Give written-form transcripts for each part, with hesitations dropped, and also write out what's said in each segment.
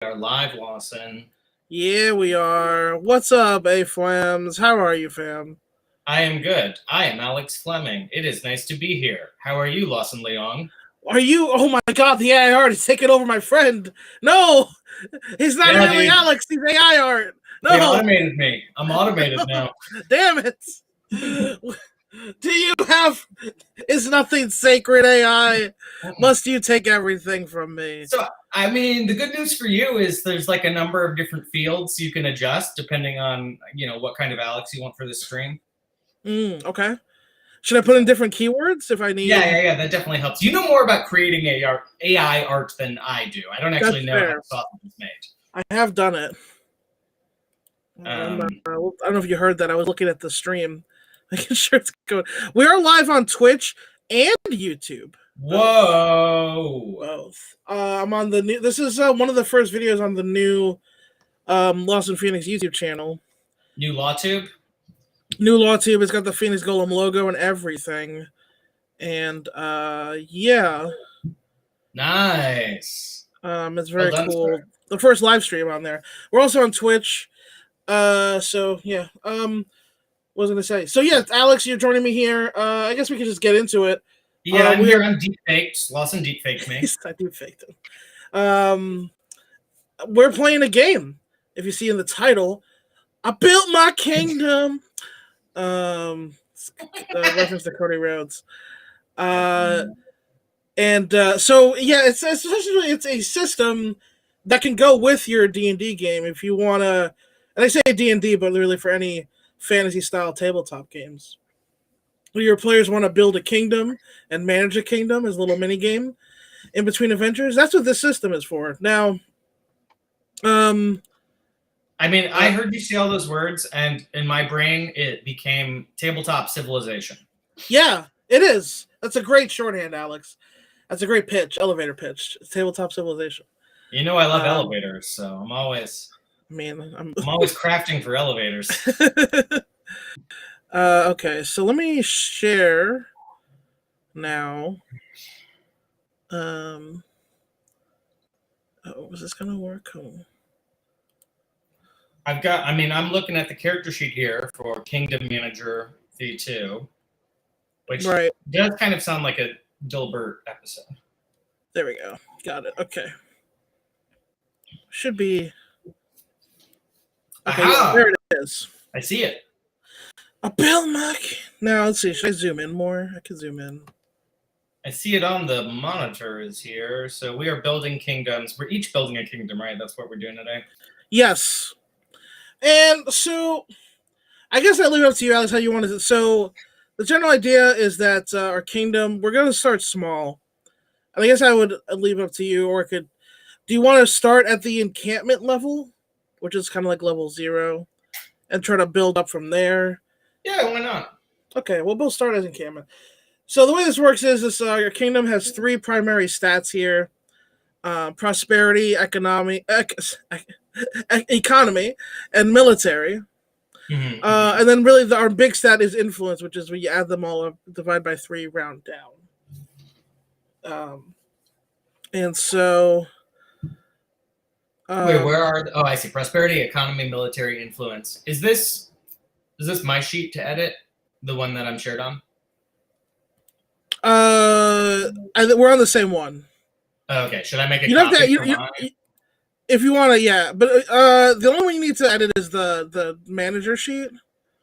are live, Lawson. Yeah, we are. What's up, A-Flams? How are you, fam? I am good. I am Alex Fleming. It is nice to be here. How are you, Lawson Leong? Are you? Oh my god, the AI art is taking over my friend. No! He's not Yeah, really dude. Alex, he's AI art. They No! automated me. I'm automated now. Damn it! Do you have. Is nothing sacred, AI? Must you take everything from me? So, I mean, the good news for you is there's like a number of different fields you can adjust depending on, what kind of Alex you want for this stream. Okay. Should I put in different keywords if I need? Yeah, that definitely helps. You know more about creating AI art than I do. I don't actually know how the sausage is made. I have done it. I don't know if you heard that. I was looking at the stream, making sure it's going. We are live on Twitch and YouTube. Whoa! Both. I'm on the new. This is one of the first videos on the new Lawson Phoenix YouTube channel. New LawTube? New LawTube. It's got the Phoenix Golem logo and everything. And yeah. Nice. It's very cool. Sir. The first live stream on there. We're also on Twitch. So yeah. What was I gonna say? So yeah, Alex, you're joining me here. I guess we can just get into it. Yeah, I'm here. I'm deepfaked. Lawson deepfaked me. I deepfaked him. We're playing a game. If you see in the title, I built my kingdom. Reference to Cody Rhodes. So yeah, it's essentially it's a system that can go with your D&D game if you want to. And I say D&D, but really for any fantasy style tabletop games. Your players want to build a kingdom and manage a kingdom as a little mini game in between adventures. That's what this system is for. Now, I mean, I heard you say all those words, and in my brain, it became tabletop civilization. Yeah, it is. That's a great shorthand, Alex. That's a great pitch, elevator pitch. It's tabletop civilization. You know, I love elevators, so I'm always. I'm always crafting for elevators. Okay, so let me share now. Was this gonna work? I'm looking at the character sheet here for Kingdom Manager V2, which does kind of sound like a Dilbert episode. There we go. Got it. Okay. Should be. Okay, yeah, there it is. I see it. A build my. Now let's see. Should I zoom in more? I can zoom in. I see it on the monitors here. So we are building kingdoms. We're each building a kingdom, right? That's what we're doing today. Yes. And so, I guess I leave it up to you, Alex, how you want to. So, the general idea is that our kingdom, we're going to start small. And I guess I would leave it up to you, or do you want to start at the encampment level, which is kind of like level 0, and try to build up from there? Yeah, why not? Okay, well, we'll start as encampment. So, the way this works is this your kingdom has 3 primary stats here. Prosperity, economy, and military. Mm-hmm. And then really our big stat is influence, which is when you add them all up, divide by 3, round down. And so... Wait, where are... Oh, I see. Prosperity, economy, military, influence. Is this my sheet to edit? The one that I'm shared on? We're on the same one. Okay, should I make a copy for mine? If you want to, yeah. But the only one you need to edit is the manager sheet.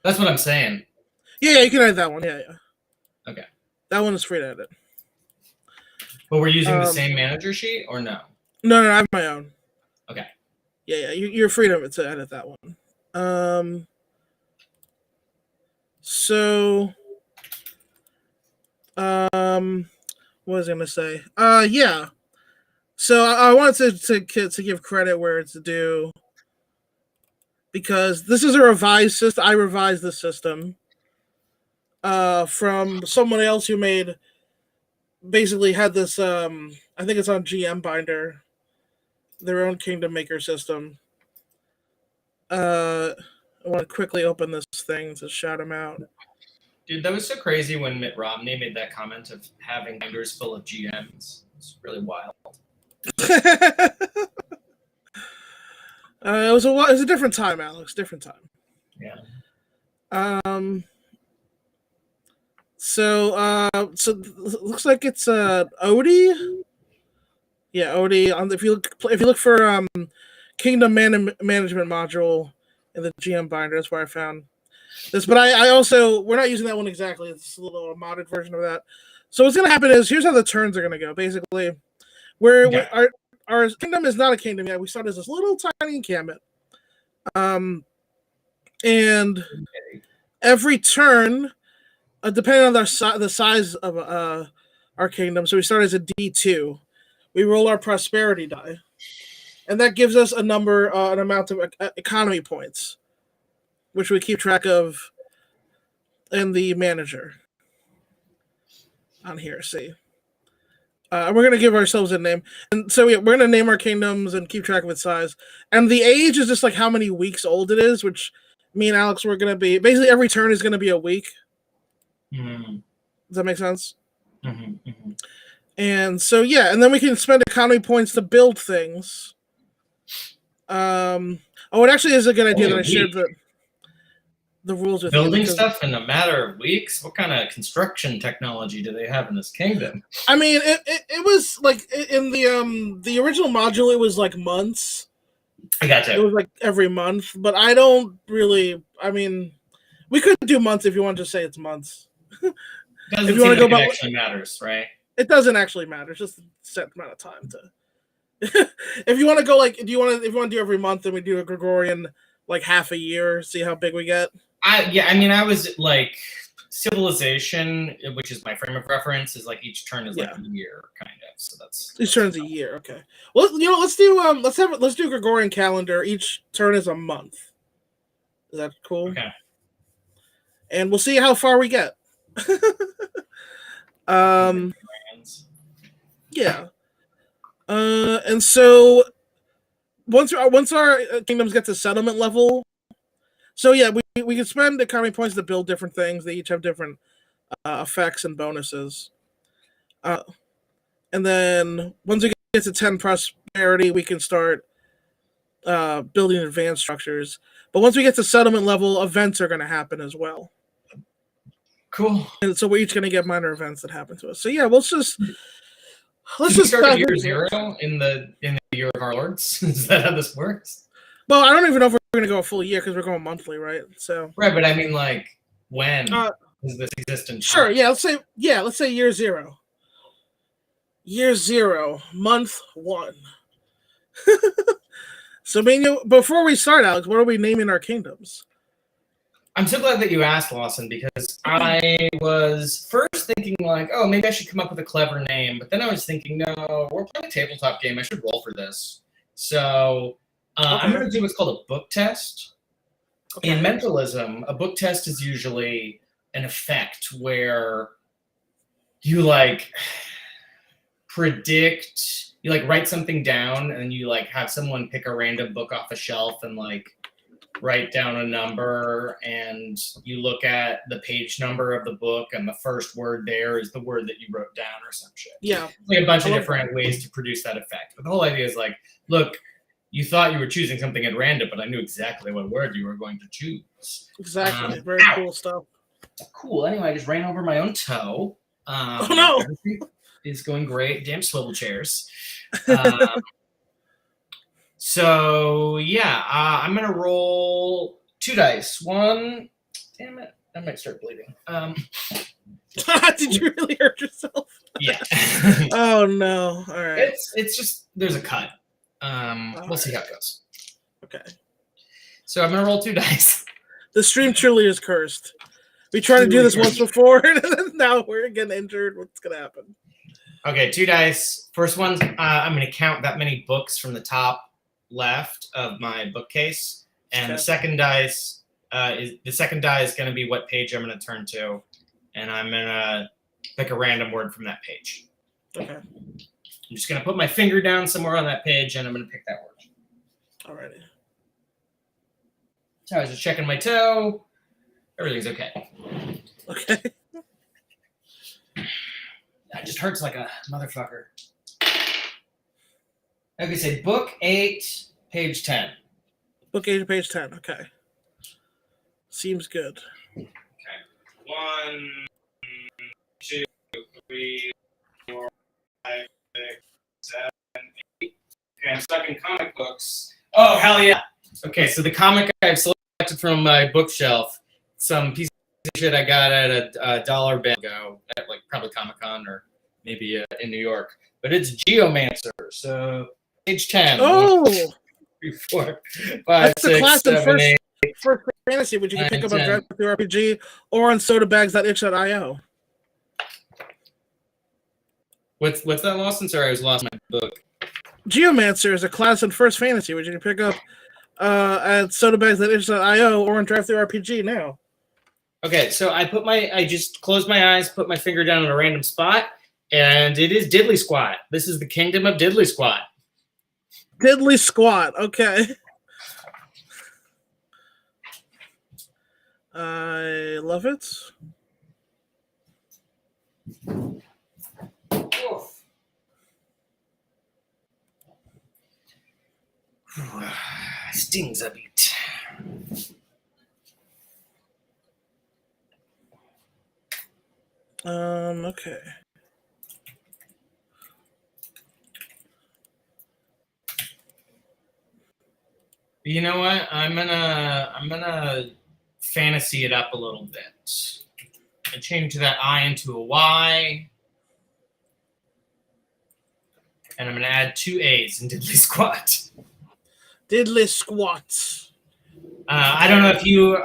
That's what I'm saying. Yeah, you can edit that one. Yeah. Okay. That one is free to edit. But we're using the same manager sheet, or no? No, I have my own. Okay. Yeah, you're free to edit that one. So... what was I gonna say? Yeah. So I wanted to give credit where it's due, because this is a revised system. I revised the system from someone else who basically had this. I think it's on GM Binder, their own Kingdom Maker system. I want to quickly open this thing to shout him out. Dude, that was so crazy when Mitt Romney made that comment of having binders full of GMs. It's really wild. It was a different time, Alex. Different time. Yeah. So looks like it's Odie. Yeah, Odie. If you look for Kingdom Management module in the GM binder, that's where I found this. But I also we're not using that one exactly. It's a little modded version of that. So what's going to happen is here's how the turns are going to go. Basically, our kingdom is not a kingdom yet. We start as this little tiny encampment. And every turn, depending on the size of our kingdom, so we start as a D2. We roll our prosperity die, and that gives us an amount of economy points, which we keep track of in the manager on here. See. We're going to give ourselves a name. And so we're going to name our kingdoms and keep track of its size. And the age is just like how many weeks old it is, which me and Alex we're going to be... Basically, every turn is going to be a week. Mm-hmm. Does that make sense? Mm-hmm. Mm-hmm. And so, yeah. And then we can spend economy points to build things. It actually is a good idea that I shared the rules with building stuff in a matter of weeks. What kind of construction technology do they have in this kingdom? I mean, it was like in the original module, it was like months. I gotcha. It was like every month, but I don't really. I mean, we could do months if you want to say it's months. Doesn't if you want to go about, it actually matters, right? It doesn't actually matter. It's just a set amount of time to. If you want to go like, if you want to do every month, then we do a Gregorian like half a year. See how big we get. I was like Civilization, which is my frame of reference, is like each turn is like a year, kind of. So each turn's a year. Okay. Well, let's do Gregorian calendar. Each turn is a month. Is that cool? Okay. And we'll see how far we get. Yeah. And so once our kingdoms get to settlement level. So yeah, we can spend economy points to build different things. They each have different effects and bonuses. And then once we get to 10 prosperity, we can start building advanced structures. But once we get to settlement level, events are going to happen as well. Cool. And so we're each going to get minor events that happen to us. So yeah, let's just start at year 0 in the year of our lords. Is that how this works? Well, I don't even know if we're going to go a full year because we're going monthly, right? So right, but I mean, like, when does this exist in time? Sure, yeah. Let's say year 0. Year 0, month 1. So, before we start, Alex, what are we naming our kingdoms? I'm so glad that you asked, Lawson, because I was first thinking like, oh, maybe I should come up with a clever name, but then I was thinking, no, we're playing a tabletop game. I should roll for this. So. I'm going to do what's called a book test. Okay. In mentalism, a book test is usually an effect where you like predict, you like write something down and you like have someone pick a random book off a shelf and like write down a number, and you look at the page number of the book and the first word there is the word that you wrote down or some shit. Yeah. Like a bunch of different ways to produce that effect. But the whole idea is like, look, you thought you were choosing something at random, but I knew exactly what word you were going to choose. Exactly. Very cool stuff. Cool. Anyway, I just ran over my own toe. Oh, no. Everything is going great. Damn swivel chairs. So, yeah, I'm going to roll 2 dice. 1. Damn it. I might start bleeding. Did you really hurt yourself? Yeah. Oh, no. All right. It's just, there's a cut. We'll see how it goes. Okay. So I'm gonna roll 2 dice. The stream truly is cursed. We tried to do this once before, and now we're getting injured. What's gonna happen? Okay, 2 dice. First one, I'm gonna count that many books from the top left of my bookcase, and the second dice is gonna be what page I'm gonna turn to, and I'm gonna pick a random word from that page. Okay. I'm just going to put my finger down somewhere on that page, and I'm going to pick that word. Alrighty. So I was just checking my toe. Everything's okay. Okay. That just hurts like a motherfucker. Okay, say book 8, page 10. Book age page 10. Okay. Seems good. Okay. 1, 2, 3, 4, 5, 6, 7, 8. Okay, I'm stuck in comic books. Oh, hell yeah. Okay, so the comic I've selected from my bookshelf, some piece of shit I got at a dollar bin ago at like probably Comic-Con or maybe in New York. But it's Geomancer. So page 10. Oh! 1, 2, 3, 4, 5, That's the 6, class in 7, 8. first fantasy, which you can pick up on 10. Draft RPG or on sodabags.itch.io. What's that, Lawson? Sorry, I was lost my book. Geomancer is a class in First Fantasy, which you can pick up at sodabags.itch.io or on Draft RPG now. Okay, so I just closed my eyes, put my finger down in a random spot, and it is Diddly Squat. This is the kingdom of Diddly Squat. Diddly Squat, okay. I love it. Oof. Stings a bit. Okay. You know what? I'm gonna fantasy it up a little bit. I change that I into a Y. And I'm gonna add 2 A's in Diddly Squat. Diddly Squats. I don't know if you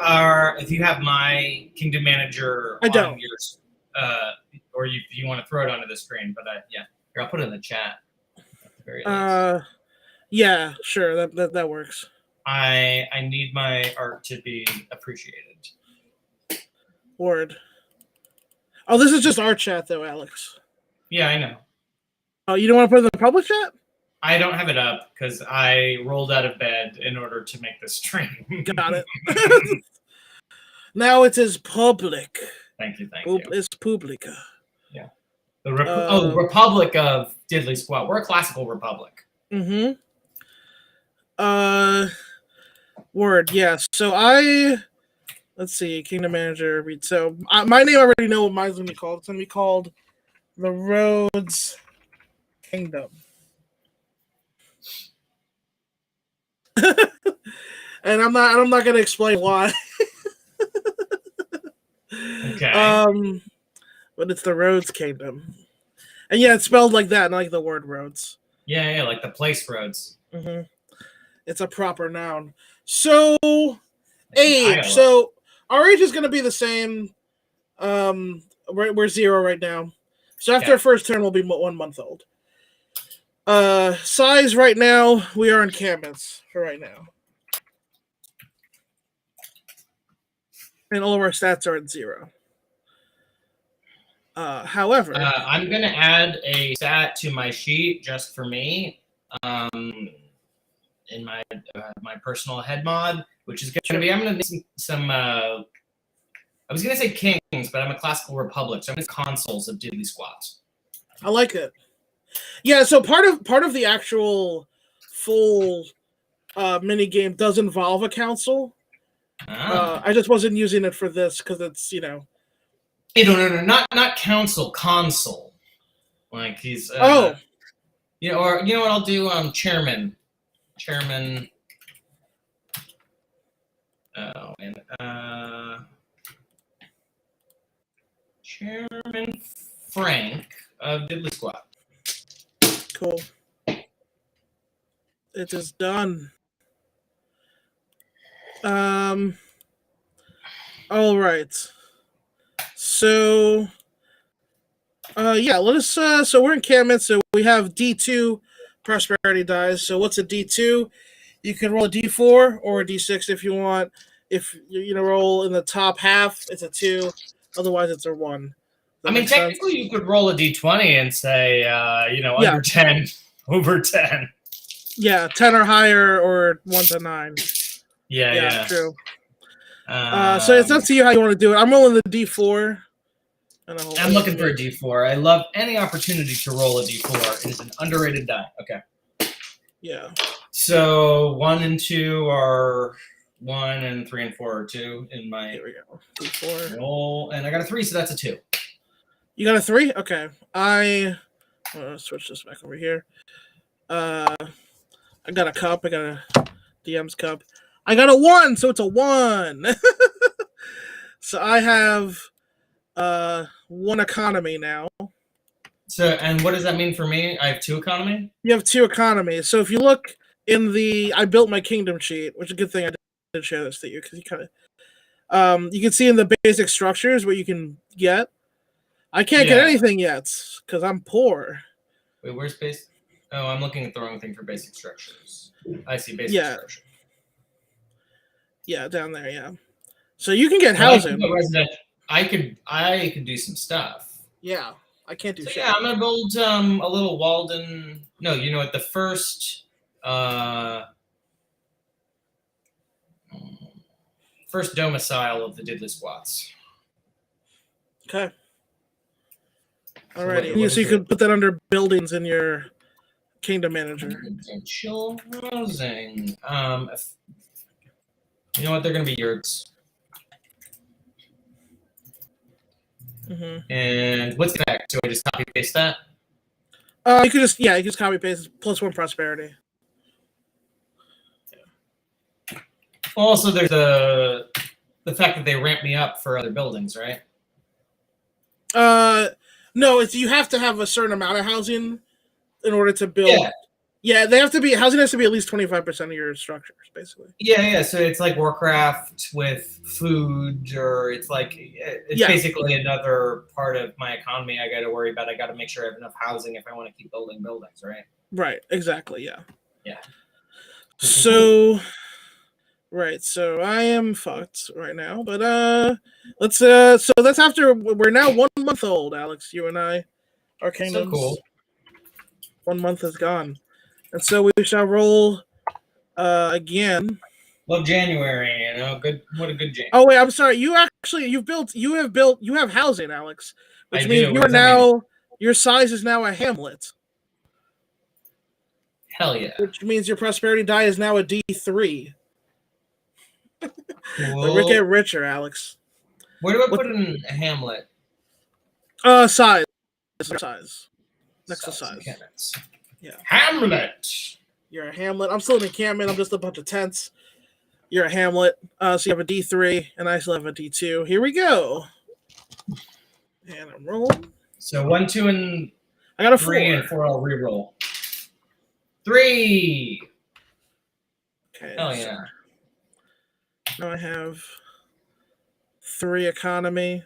have my Kingdom Manager I don't. on your or if you want to throw it onto the screen, but yeah. Here, I'll put it in the chat. At the very least. Yeah, sure, that works. I need my art to be appreciated. Word. Oh, this is just our chat though, Alex. Yeah, I know. Oh, you don't want to put it in the public chat? I don't have it up because I rolled out of bed in order to make this stream. Got it. Now it is public. Thank you. It's publica. Yeah. The Republic of Diddly Squat. We're a classical republic. Mm-hmm. Word, yes. So let's see, Kingdom Manager. So my name I already know what mine's gonna be called. It's gonna be called the Rhodes Kingdom. And I'm not gonna explain why. Okay. But it's the Rhodes Kingdom. And yeah, it's spelled like that, not like the word Rhodes. Yeah, like the place Rhodes. Mm-hmm. It's a proper noun. So age. So our age is going to be the same. We're 0 right now. So after our first turn, we'll be 1 month old. Size right now, we are in encampments for right now. And all of our stats are at 0. However, I'm going to add a stat to my sheet just for me. In my personal head mod, which is going to be, I'm going to make some I was going to say kings, but I'm a classical republic, so I'm going to consuls of Diddly Squats. I like it. Yeah, so part of the actual full mini game does involve a council. I just wasn't using it for this because it's, No, not council, consul. Like he's or you know what I'll do? Chairman. Oh, and Chairman Frank of Diddly Squat. Cool. It is done. All right. So, yeah, let us. So we're in encampment. So we have D2 prosperity dice. So what's a D2? You can roll a D4 or a D6 if you want. If you roll in the top half, it's a 2. Otherwise, it's a 1. I mean, technically, you could roll a D20 and say, under 10, over 10. Yeah, 10 or higher, or 1 to 9. Yeah. True. So it's up to you how you want to do it. I'm rolling the D4. I'm looking for a D4. I love any opportunity to roll a D4. It is an underrated die. Okay. Yeah. So 1 and 2 are 1, and 3 and 4 are 2 in my Here we go. 2, 4. roll, and I got a 3, so that's a 2. You got a 3? Okay. I'm gonna switch this back over here. I got a cup. I got a DM's cup. I got a 1, so it's a 1. So I have 1 economy now. So, and what does that mean for me? I have 2 economy? You have 2 economies. So if you look in the I built my kingdom sheet, which is a good thing I did share this to you because you kind of you can see in the basic structures what you can get. I can't get anything yet because I'm poor. Wait, where's basic? Oh, I'm looking at the wrong thing for basic structures. I see basic structure. Yeah, down there, yeah. So you can get housing. I could do some stuff. Yeah, I can't do shit. Yeah, I'm gonna build a little Walden. No, you know what? The first domicile of the Diddly Squats. Okay. Alrighty. So you could put that under buildings in your kingdom manager. Potential housing. You know what? They're gonna be yurts. Mm-hmm. And what's the next? Do I just copy paste that? You could just copy paste +1 prosperity. Yeah. Also, there's the fact that they ramp me up for other buildings, right? No, you have to have a certain amount of housing in order to build. Yeah, they have to be housing has to be at least 25% of your structures, basically. Yeah. So it's like Warcraft with food, or it's basically another part of my economy I got to worry about. I got to make sure I have enough housing if I want to keep building buildings, right? Right. Exactly. Yeah. Yeah. So, right. So I am fucked right now, but let's. So that's after we're now 1 month old, Alex. You and I, our kingdoms. So cool. 1 month is gone. And so we shall roll again. Love January, you know. Good. What a good January. Oh wait, I'm sorry. You have housing, Alex, which means you are now your size is now a hamlet. Hell yeah. Which means your prosperity die is now a D3. Cool. But get richer, Alex. Where do I put in a hamlet? Size. Next to size. Mechanics. Yeah. Hamlet. You're a hamlet. I'm still an encampment. I'm just a bunch of tents. You're a hamlet. So you have a D3, and I still have a D2. Here we go. And I'm rolling. So 1, 2, and I got a 3 4. and 4. I'll re-roll. 3. Okay. Hell yeah. Now I have 3 economy.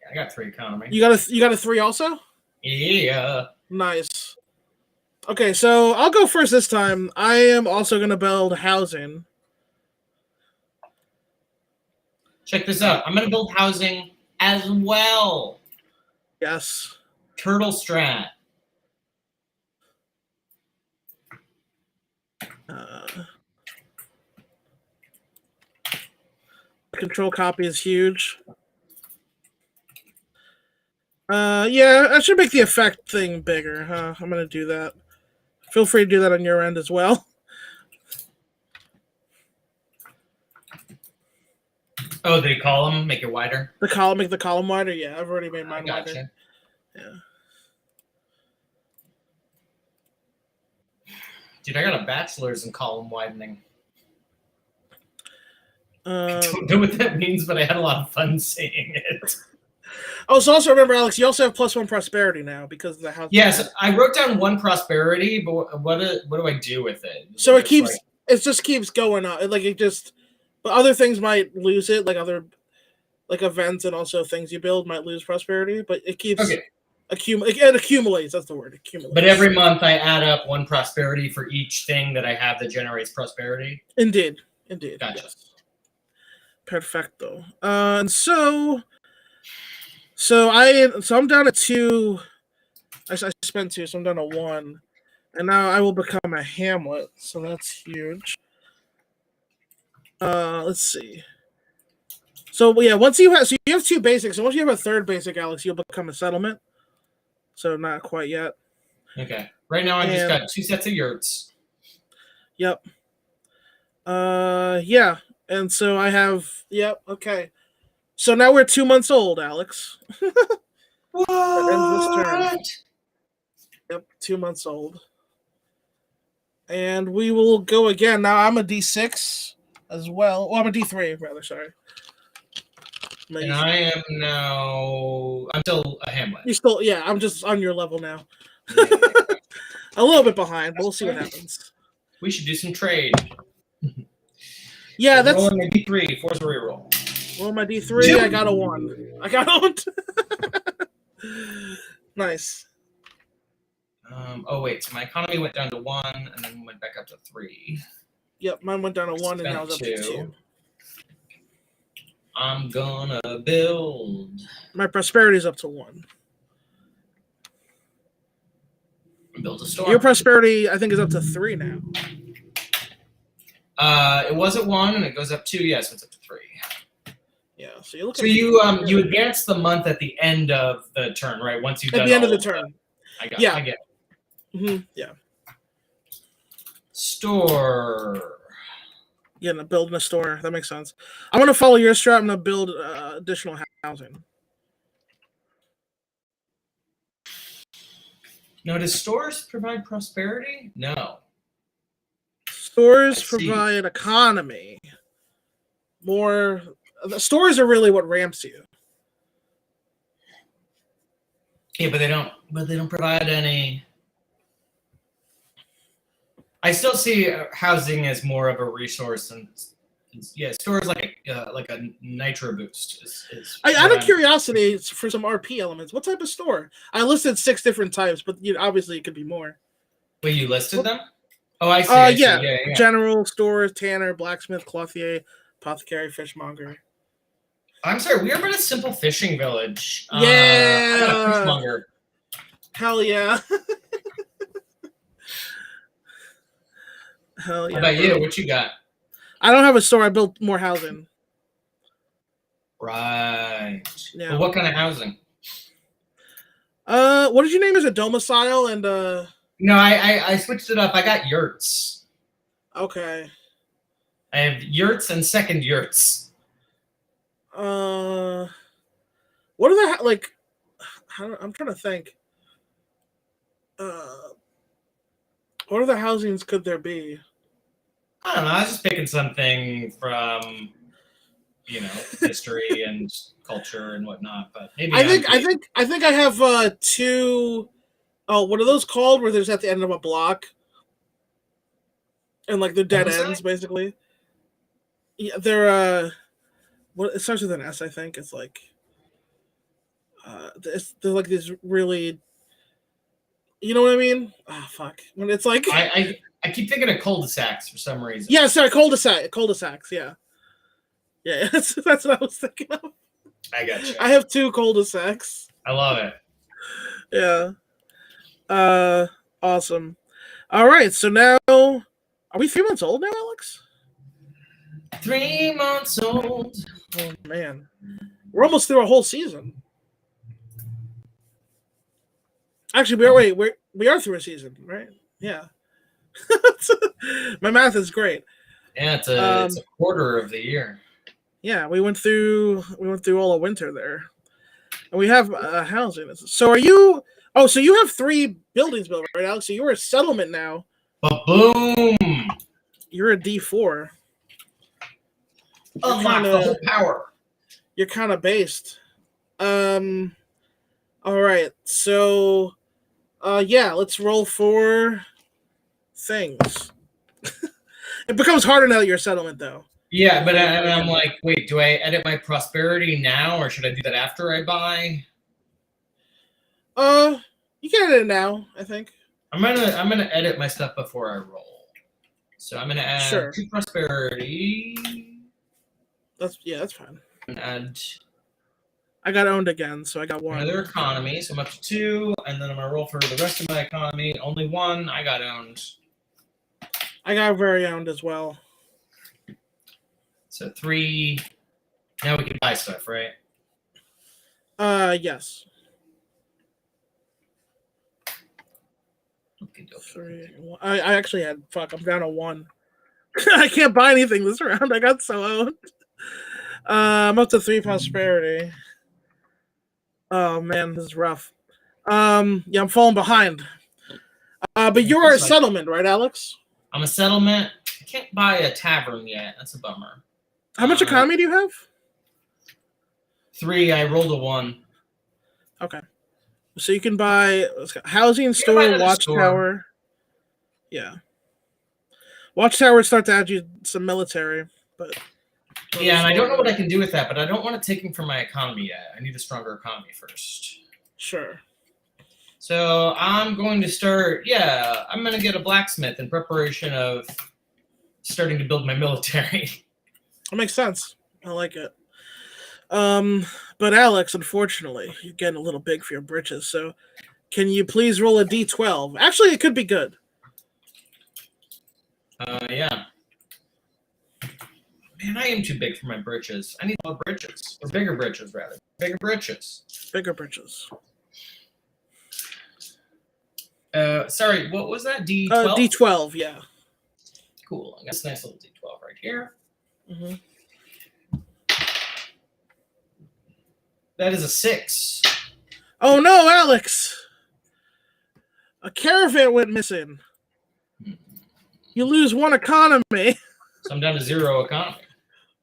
Yeah, I got 3 economy. You got a 3 also? Yeah. Nice. Okay, so I'll go first this time. I am also going to build housing. Check this out. I'm going to build housing as well. Yes. Turtle strat. Control copy is huge. Yeah, I should make the effect thing bigger, huh? I'm going to do that. Feel free to do that on your end as well. Oh, the column, make it wider? Make the column wider? Yeah, I've already made mine wider. Yeah. Dude, I got a bachelor's in column widening. I don't know what that means, but I had a lot of fun saying it. Oh, so also remember, Alex, you also have +1 prosperity now because of the house. Yes, I wrote down 1 prosperity, but what do I do with it? So it just keeps going up. But other things might lose it, like events and also things you build might lose prosperity, but it keeps it accumulates. That's the word, accumulates. But every month I add up 1 prosperity for each thing that I have that generates prosperity. Indeed. Gotcha. Yes. Perfecto. And so I'm down to 2. I spent 2, so I'm down to 1, and now I will become a hamlet. So that's huge. Let's see. So yeah, you have 2 basics. So once you have a 3rd basic, Alex, you'll become a settlement. So not quite yet. Okay. Right now, I've just got 2 sets of yurts. Yep. Yeah. And so I have. Yep. Okay. So now we're 2 months old, Alex. What? That ends this turn. Yep. 2 months old. And we will go again. Now I'm a D6 as well. Well, I'm a D3 rather. Sorry. And I am now. I'm still a Hamlet. You're still. Yeah. I'm just on your level now. Yeah. A little bit behind, but we'll see what happens. We should do some trade. Yeah, so that's. rolling a D3. Force a reroll. Roll my D3. I got a 1. I got a 1. Nice. Oh wait, so my economy went down to 1 and then went back up to 3. Yep, mine went down to 1 and now it's up to 2. I'm gonna build. My prosperity's up to 1. Build a store. Your prosperity, I think, is up to 3 now. It was at 1 and it goes up 2. Yes, it's up to 3. Yeah, so you look. So you advance the month at the end of the turn, right? Once you've done at the end of the turn. I get it. Mm-hmm. Yeah. Store. Yeah, building a store. That makes sense. I'm gonna follow your strat. I'm gonna build additional housing. Now, does stores provide prosperity? No. Stores provide economy. More. The stores are really what ramps you. Yeah, but they don't. But they don't provide any. I still see housing as more of a resource, and yeah, stores like a nitro boost. Out of curiosity, for some RP elements, what type of store? I listed 6 different types, but obviously it could be more. Wait, you listed them? Oh, I see. Yeah. Yeah. General stores, tanner, blacksmith, clothier, apothecary, fishmonger. I'm sorry, we are but a simple fishing village. Yeah. I got a fishmonger. Hell yeah. Hell yeah. How about you? What you got? I don't have a store. I built more housing. Right. Yeah. But what kind of housing? What did you name as a domicile and No, I switched it up. I got yurts. Okay. I have yurts and second yurts. What are the like? I'm trying to think. What other housings could there be? I don't know. I was just picking something from, history and culture and whatnot. But maybe I think I have 2. Oh, what are those called? Where there's at the end of a block, and like they're dead ends, basically. Yeah, they're What it starts with an S, I think. It's like they're like these really. You know what I mean? Oh fuck! When it's like I keep thinking of cul-de-sacs for some reason. Yeah, sorry, cul-de-sacs. Yeah, that's what I was thinking of. I got you. I have 2 cul-de-sacs. I love it. Yeah. Awesome. All right, so now are we 3 months old now, Alex? 3 months old. Oh man, we're almost through a whole season. Actually, we are through a season, right? Yeah. My math is great. Yeah, it's a quarter of the year. Yeah, we went through all of winter there, and we have housing. So are you? Oh, so you have 3 buildings built, right, Alex? So you're a settlement now. Ba-boom! You're a D4. Unlock the whole power. You're kind of based. All right, so yeah, let's roll for things. It becomes harder now that you're a settlement, though. Yeah, but I'm like, wait, do I edit my prosperity now, or should I do that after I buy? You can edit it now, I think. I'm gonna edit my stuff before I roll. So I'm gonna add 2 prosperity. That's fine. And add. I got owned again, so I got 1. Another economy, so I'm up to 2, and then I'm gonna roll for the rest of my economy. Only 1. I got owned. I got very owned as well. So 3. Now we can buy stuff, right? Yes. dokie. 3. I actually had I'm down to 1. I can't buy anything this round. I got so out. I'm up to 3 prosperity. Oh man, this is rough. Yeah, I'm falling behind. But you're a settlement, right, Alex? I'm a settlement. I can't buy a tavern yet. That's a bummer. How much economy do you have? 3. I rolled a 1. Okay. So you can buy housing, store, watchtower. Yeah. Watchtower would start to add you some military, but yeah, and I don't know what I can do with that, but I don't want to take him from my economy yet. I need a stronger economy first. Sure. So I'm going to start. Yeah, I'm going to get a blacksmith in preparation of starting to build my military. That makes sense. I like it. But Alex, unfortunately, you're getting a little big for your britches. So, can you please roll a d12? Actually, it could be good. Yeah. Man, I am too big for my britches. I need more britches. Or bigger britches, rather. Bigger britches. Bigger britches. Sorry, what was that? D12? D12, yeah. Cool. I got a nice little D12 right here. Mm-hmm. That is a 6. Oh no, Alex! A caravan went missing. You lose 1 economy. So I'm down to 0 economy.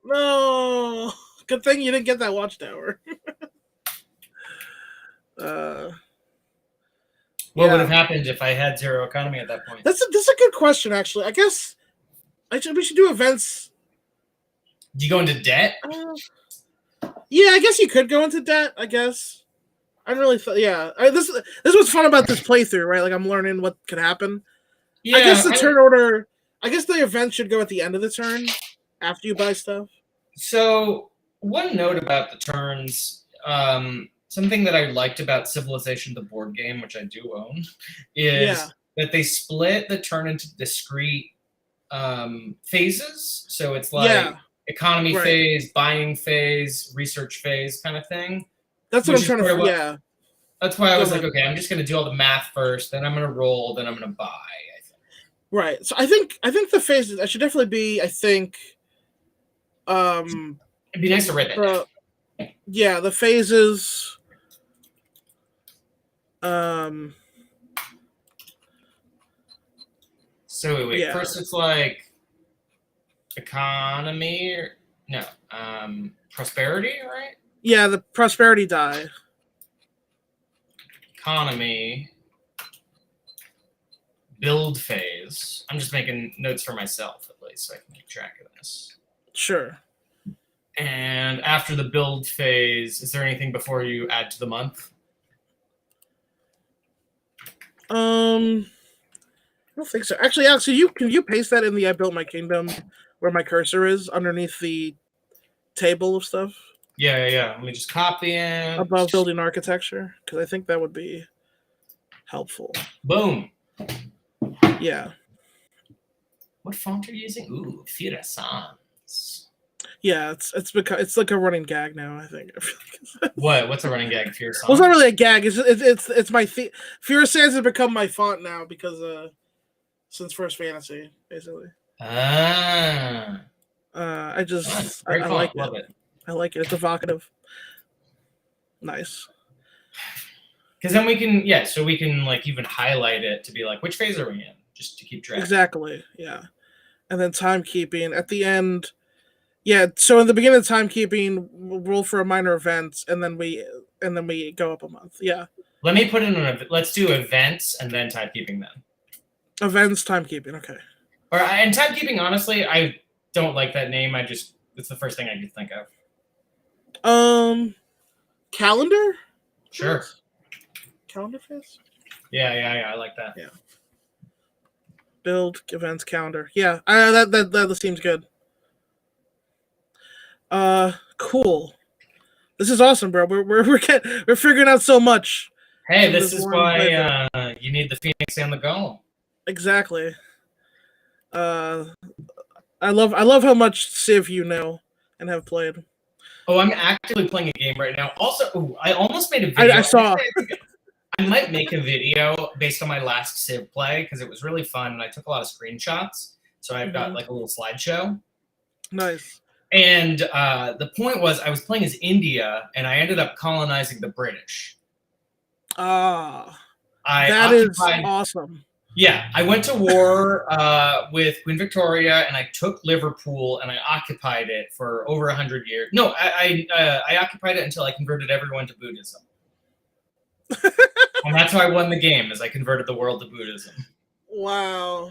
No. Good thing you didn't get that watchtower. What would have happened if I had 0 economy at that point? That's a good question, actually. I guess we should do events. Do you go into debt? Yeah, I guess you could go into debt. I guess. I really thought. Yeah, this was fun about this playthrough, right? Like I'm learning what could happen. Yeah, I guess the turn order. I guess the event should go at the end of the turn, after you buy stuff. So one note about the turns. Something that I liked about Civilization, the board game, which I do own, is that they split the turn into discrete phases. So it's like economy phase, buying phase, research phase kind of thing. That's what I'm trying to. Yeah. That's why I was like, okay, I'm just going to do all the math first, then I'm going to roll, then I'm going to buy. I think. Right. So I think the phases. I should definitely be. I think. It'd be nice to write that down. Yeah, the phases. So wait. First, it's like economy. Prosperity, right? Yeah, the prosperity die. Economy. Build phase. I'm just making notes for myself, at least, so I can keep track of this. Sure. And after the build phase, is there anything before you add to the month? I don't think so. Actually, Alex, can you paste that in the I built my kingdom where my cursor is underneath the table of stuff? Yeah. Let me just copy it. Above building architecture, because I think that would be helpful. Boom. Yeah. What font are you using? Ooh, Fira Sans. Yeah, it's like a running gag now. I think. What's a running gag? Fira Sans. Well, it's not really a gag. It's my Fira Sans has become my font now because since First Fantasy, basically. I like Love it. I like it. It's evocative. Nice. Because then we can like even highlight it to be like, which phase are we in? Just to keep track. Exactly. Yeah. And then timekeeping at the end. Yeah. So in the beginning of timekeeping, we'll roll for a minor event, and then we go up a month. Yeah. Let me put in let's do events and then timekeeping then. Events, timekeeping. Okay. And timekeeping, honestly, I don't like that name. It's the first thing I could think of. Calendar? Sure. Calendar phase? Yeah, I like that. Yeah. Build events calendar. Yeah, that seems good. Cool. This is awesome, bro. We're figuring out so much. Hey, this is why you need the Phoenix and the Golem. Exactly. I love how much Civ you know and have played. Oh, I'm actively playing a game right now. Also, I almost made a video. I saw. I might make a video based on my last Civ play because it was really fun and I took a lot of screenshots. So I've got like a little slideshow. Nice. And the point was I was playing as India and I ended up colonizing the British. That I is awesome. Yeah, I went to war with Queen Victoria, and I took Liverpool, and I occupied it for over 100 years. No, I occupied it until I converted everyone to Buddhism, and that's how I won the game. Is I converted the world to Buddhism. Wow,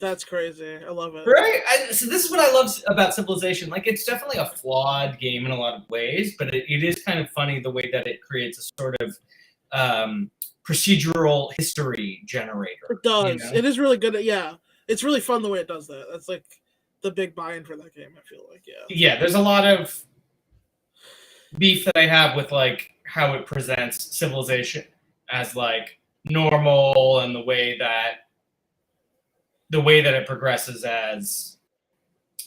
that's crazy. I love it. Right. So this is what I love about Civilization. Like, it's definitely a flawed game in a lot of ways, but it is kind of funny the way that it creates a sort of procedural history generator. It does. You know? It is really good. Yeah, it's really fun the way it does that. That's like the big buy-in for that game. I feel like, yeah. Yeah, there's a lot of beef that I have with like how it presents Civilization as like normal and the way that it progresses as.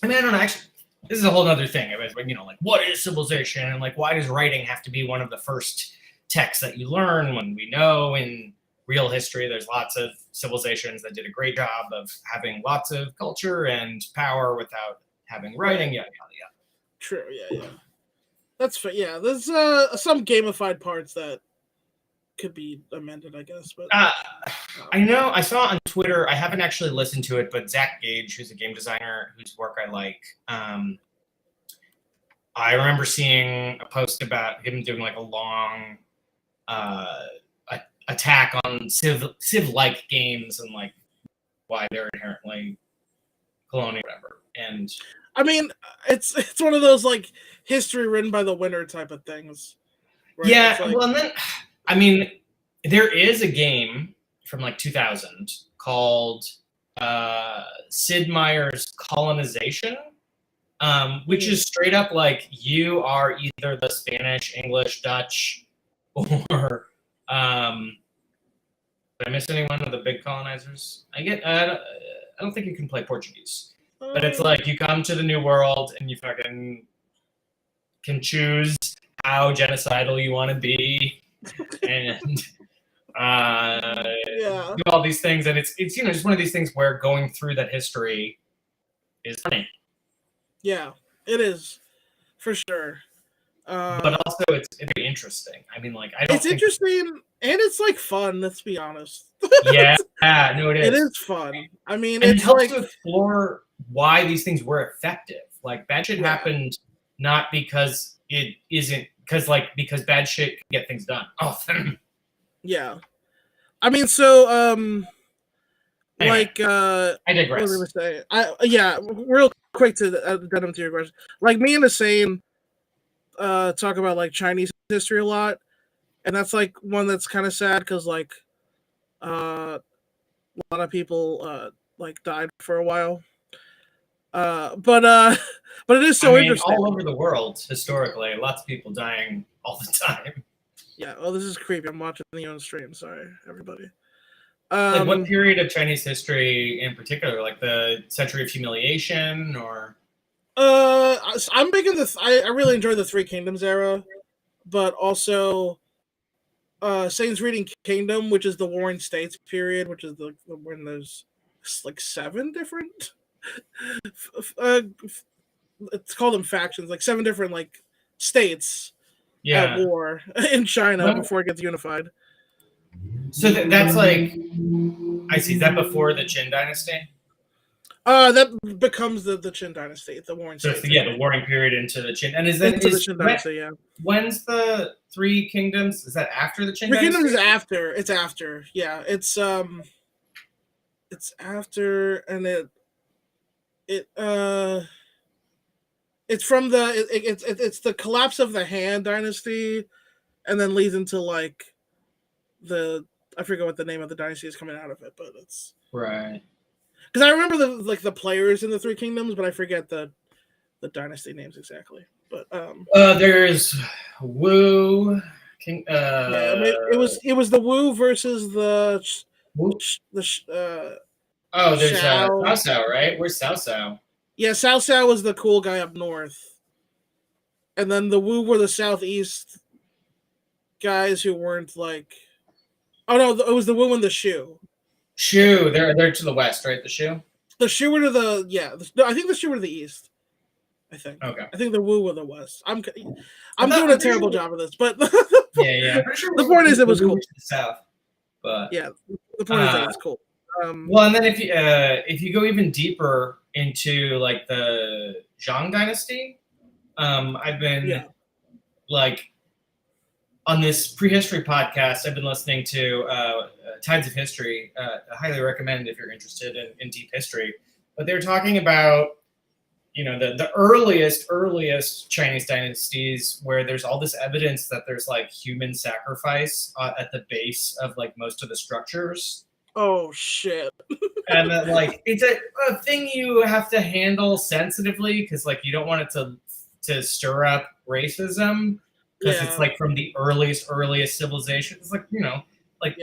I mean, I don't know. Actually, this is a whole other thing. You know, like what is Civilization and like why does writing have to be one of the first texts that you learn when we know in real history there's lots of civilizations that did a great job of having lots of culture and power without having writing, yada yada yada. True, yeah. That's fair. Yeah, there's some gamified parts that could be amended, I guess. But I know I saw on Twitter, I haven't actually listened to it, but Zach Gage, who's a game designer whose work I like, I remember seeing a post about him doing like a long attack on Civ-like games and like why they're inherently colonial, whatever. And I mean, it's one of those like history written by the winner type of things. Right? Yeah, like, well, and then I mean, there is a game from like 2000 called Sid Meier's Colonization, which is straight up like you are either the Spanish, English, Dutch, or did I miss anyone of the big colonizers? I don't think you can play Portuguese, but it's like you come to the New World and you fucking can choose how genocidal you want to be, and do all these things, and it's you know just one of these things where going through that history is funny. Yeah, it is for sure. But also, it's very interesting. I mean, like, it's interesting and it's like fun. Let's be honest. Yeah, no, it is. It is fun. I mean, and it helps like, to explore why these things were effective. Like, bad shit happened not because it isn't, because bad shit can get things done often. Yeah, I mean, so anyway, like I digress. What was I gonna say? Real quick to get into your question. Like me and Hussein talk about like Chinese history a lot, and that's like one that's kind of sad because like a lot of people like died for a while. But it is so interesting. All over the world, historically, lots of people dying all the time. Yeah, well, this is creepy. I'm watching the on stream. Sorry, everybody. Like, what period of Chinese history in particular? Like the Century of Humiliation, or? I'm big in this. I really enjoy the Three Kingdoms era, but also, Saints Reading Kingdom, which is the Warring States period, which is the when there's like 7 different. It's called them factions, like 7 different like states at war in China before it gets unified. So that's like, I see. Is that before the Qin Dynasty? That becomes the Qin Dynasty, the Warring States. So the warring period into the Qin, and is that into the Qin Dynasty? When's the Three Kingdoms? Is that after the Qin Three Dynasty? Kingdoms is after. It's after. Yeah, it's after, and it's from it's the collapse of the Han Dynasty, and then leads into like I forget what the name of the dynasty is coming out of it, but it's right. Because I remember the players in the Three Kingdoms, but I forget the dynasty names exactly. But there's Wu King. It was the Wu versus the there's Cao Cao, right? Where's Cao Cao? Yeah, Cao Cao was the cool guy up north, and then the Wu were the southeast guys who weren't like. Oh no, it was the Wu and the Shu. Shu, they're to the west, right? The Shu. The Shu were to the no, I think the Shu were to the east. I think. Okay. I think the Wu were the west. I'm I'm doing a terrible job of this, but yeah. Pretty sure the point is it was cool. To the south, but yeah, the point is that it's cool. Well, and then if you go even deeper into like the Zhang dynasty, I've been like on this prehistory podcast. I've been listening to Tides of History. I highly recommend if you're interested in deep history. But they're talking about the earliest Chinese dynasties where there's all this evidence that there's like human sacrifice at the base of like most of the structures. Oh shit! And that, like, it's a thing you have to handle sensitively because like you don't want it to stir up racism because it's like from the earliest civilization. It's like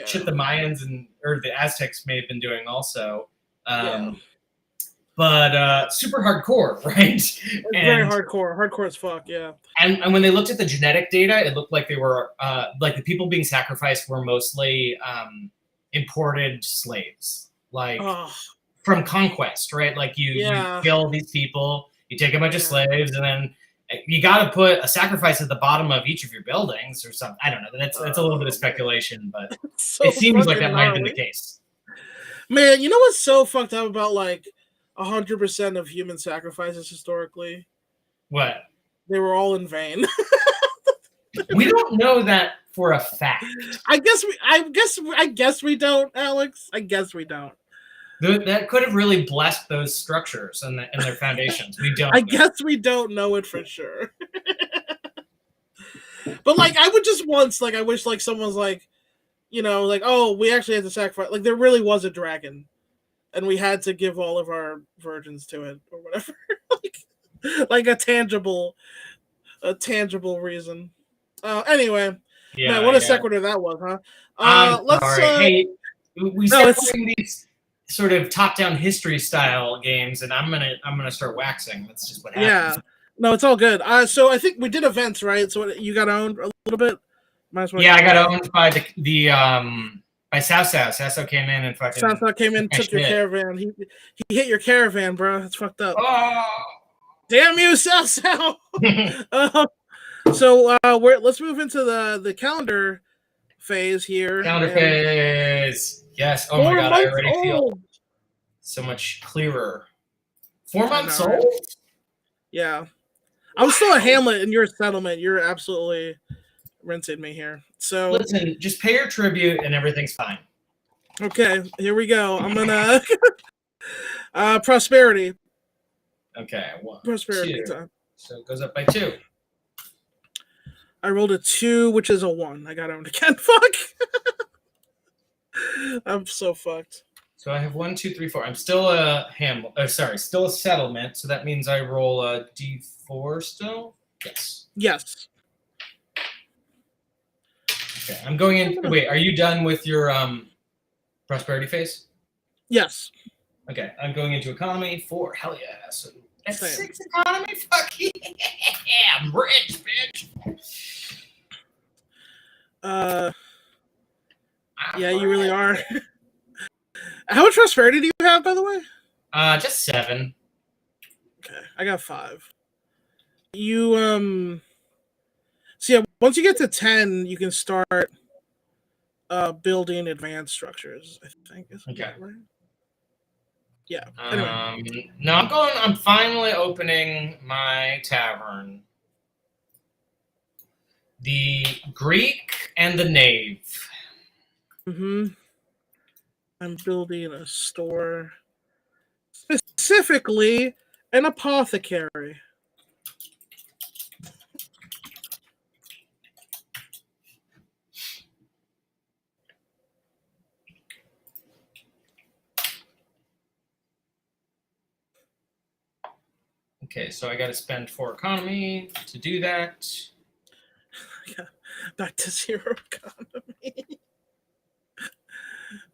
shit the Mayans or the Aztecs may have been doing also. But super hardcore, right? Very hardcore as fuck, yeah. And when they looked at the genetic data, it looked like they were like the people being sacrificed were mostly imported slaves, like from conquest, right? Like you kill these people, you take a bunch of slaves, and then you got to put a sacrifice at the bottom of each of your buildings or something. I don't know. That's a little bit of speculation, but it seems like that might have been the case. Man, you know what's so fucked up about like 100% of human sacrifices historically? What? They were all in vain. We don't know that for a fact. I guess we don't, Alex. I guess we don't. That could have really blessed those structures and their foundations. We don't. I guess we don't know it for sure. But like, I would just once like, I wish like someone's like, like, oh, we actually had to sacrifice. Like, there really was a dragon, and we had to give all of our virgins to it or whatever. like a tangible reason. Anyway, man, what a sequitur that was, huh? Let's. Hey, we started playing these sort of top-down history style games, and I'm gonna start waxing. That's just what happens. Yeah, no, it's all good. So I think we did events, right? So you got owned a little bit. I got owned by the by Sao. Sao came in and fucking. Sao came in, took your caravan. He hit your caravan, bro. It's fucked up. Oh, damn you, Sao. So let's move into the calendar phase here. Phase. Yes. Oh my god, I already feel so much clearer. 4 months old? Yeah. I'm still a hamlet and you're a settlement. You're absolutely rinsing me here. So listen, just pay your tribute and everything's fine. Okay, here we go. I'm gonna prosperity. Okay, prosperity 2. Time. So it goes up by 2. I rolled a 2, which is a 1. I got owned again. Fuck. I'm so fucked. So I have 1, 2, 3, 4. I'm still a still a settlement. So that means I roll a D4 still. Yes. Okay, I'm going in. Wait, are you done with your prosperity phase? Yes. Okay, I'm going into economy 4. Hell yeah! So that's 6 economy. Fuck yeah! I'm rich, bitch. Yeah, you really are. How much prosperity do you have, by the way? Just 7. Okay, I got 5. You So yeah, once you get to 10, you can start building advanced structures. I think. Okay. Right? Yeah. Anyway. No, I'm finally opening my tavern. The Greek and the Knave. I'm building a store, specifically an apothecary. Okay, so I got to spend 4 economy to do that. Yeah, back to 0 economy.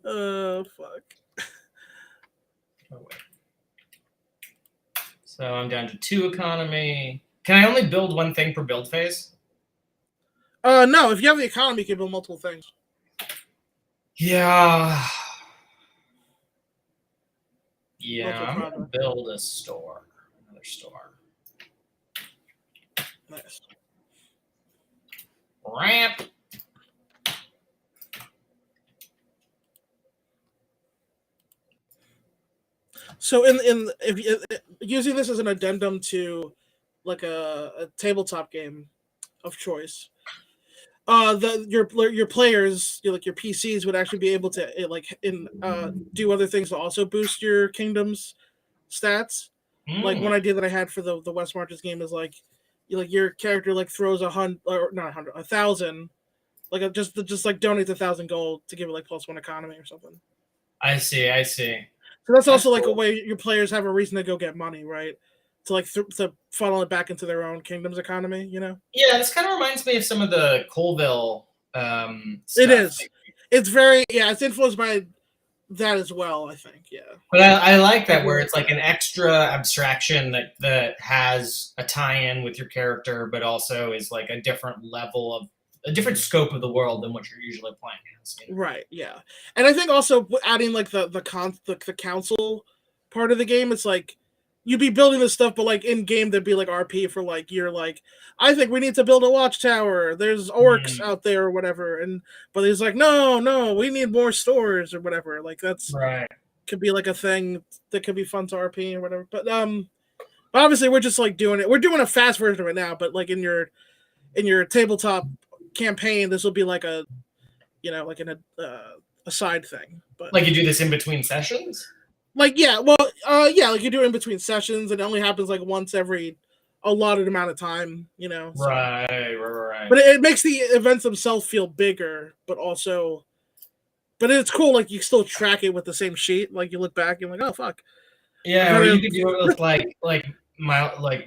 Oh, fuck. Oh, wait. So I'm down to 2 economy. Can I only build one thing per build phase? No. If you have the economy, you can build multiple things. Yeah. Multiple I'm gonna projects. build a store. Another store. Nice. Ramp. So using this as an addendum to like a tabletop game of choice, your players, like your PCs, would actually be able to do other things to also boost your kingdom's stats. Like one idea that I had for the West Marches game is like your character like throws 100 or not 100, 1,000, like just like donate 1,000 gold to give it like +1 economy or something. I see. So that's also like cool. a way your players have a reason to go get money, right? To like to funnel it back into their own kingdom's economy, Yeah, this kind of reminds me of some of the Colville stuff. It is. It's very it's influenced by that as well, I think. Yeah. But I like that where it's like an extra abstraction that has a tie-in with your character, but also is like a different level of a different scope of the world than what you're usually playing as. Right. Yeah. And I think also adding like the council part of the game, it's like you'd be building this stuff, but like in game there'd be like RP for like you're like, I think we need to build a watchtower. There's orcs out there or whatever, but he's like, no, we need more stores or whatever. Like that's right. Could be like a thing that could be fun to RP or whatever. But obviously we're just like doing it. We're doing a fast version of it now, but like in your tabletop campaign, this will be like a side thing. But like you do this in between sessions? Like like you do it in between sessions, and it only happens like once every allotted amount of time, So. Right. But it makes the events themselves feel bigger, but it's cool. Like you still track it with the same sheet. Like you look back, and you're like, oh fuck. Yeah, or you could do it with like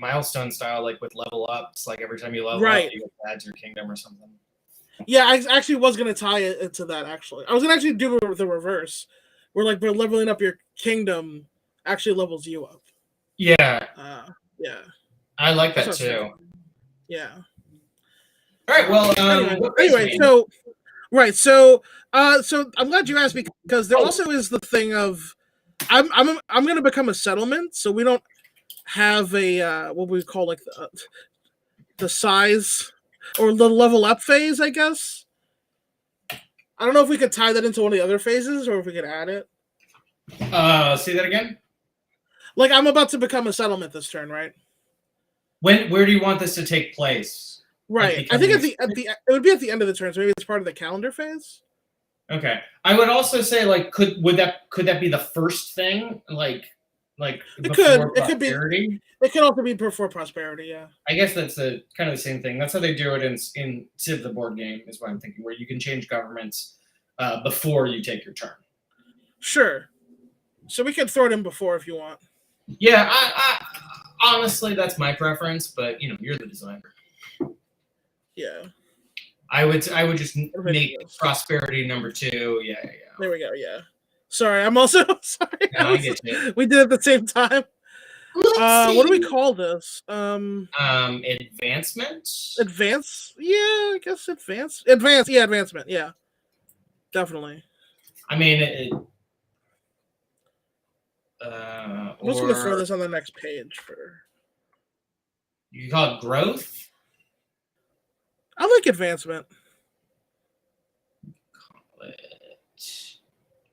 milestone style, like with level ups. Like every time you level up, you add to your kingdom or something. Yeah, I actually was gonna tie it into that. Actually, I was gonna actually do the reverse, where like we're leveling up your kingdom actually levels you up. Yeah. Yeah. I like that too. Yeah. All right. Well. Anyway, so right, so I'm glad you asked, because there also is the thing of I'm gonna become a settlement, so we don't have a what we call like the size or the level up phase, I guess. I don't know if we could tie that into one of the other phases or if we could add it. Say that again. Like I'm about to become a settlement this turn, right? Where do you want this to take place? Right. Like I think it would be at the end of the turn, so maybe it's part of the calendar phase. Okay. I would also say like could that be the first thing? Like it could be. It could also be before prosperity. Yeah. I guess that's kind of the same thing. That's how they do it in Civ, the board game, is what I'm thinking, where you can change governments before you take your turn. Sure. So we could throw it in before if you want. Yeah, I honestly that's my preference, but you're the designer. Yeah. I would just make prosperity number 2. Yeah. There we go. Yeah. Sorry, I'm also sorry. No, I get you. We did it at the same time. What do we call this? Advancement? Advance? Yeah, I guess advance. Advance, yeah, advancement, yeah. Definitely. I mean, I'm just gonna throw this on the next page for. You can call it growth? I like advancement. Call it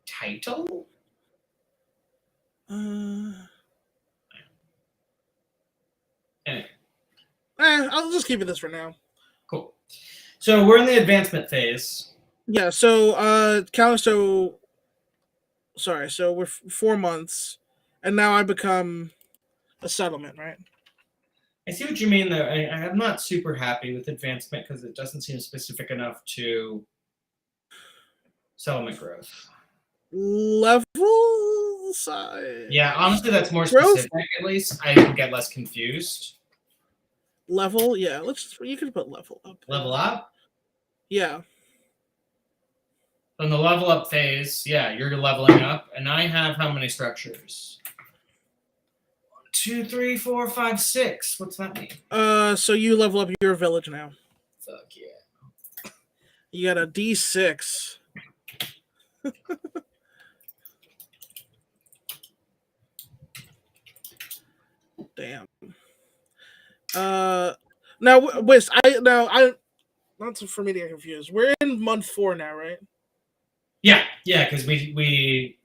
title? Anyway. I'll just keep it this for now. Cool. So we're in the advancement phase. Yeah, so so we're 4 months, and now I become a settlement, right? I see what you mean, though. I'm not super happy with advancement because it doesn't seem specific enough to settlement growth. Level size. Yeah, honestly, that's more specific. At least I can get less confused. Level, yeah. You can put level up. Level up? Yeah. In the level up phase, yeah, you're leveling up, and I have how many structures? 1, 2, 3, 4, 5, 6. What's that mean? So you level up your village now. Fuck yeah. You got a D6. Damn. Now, Wiz, not for me to get confused. We're in month 4 now, right? Yeah, because we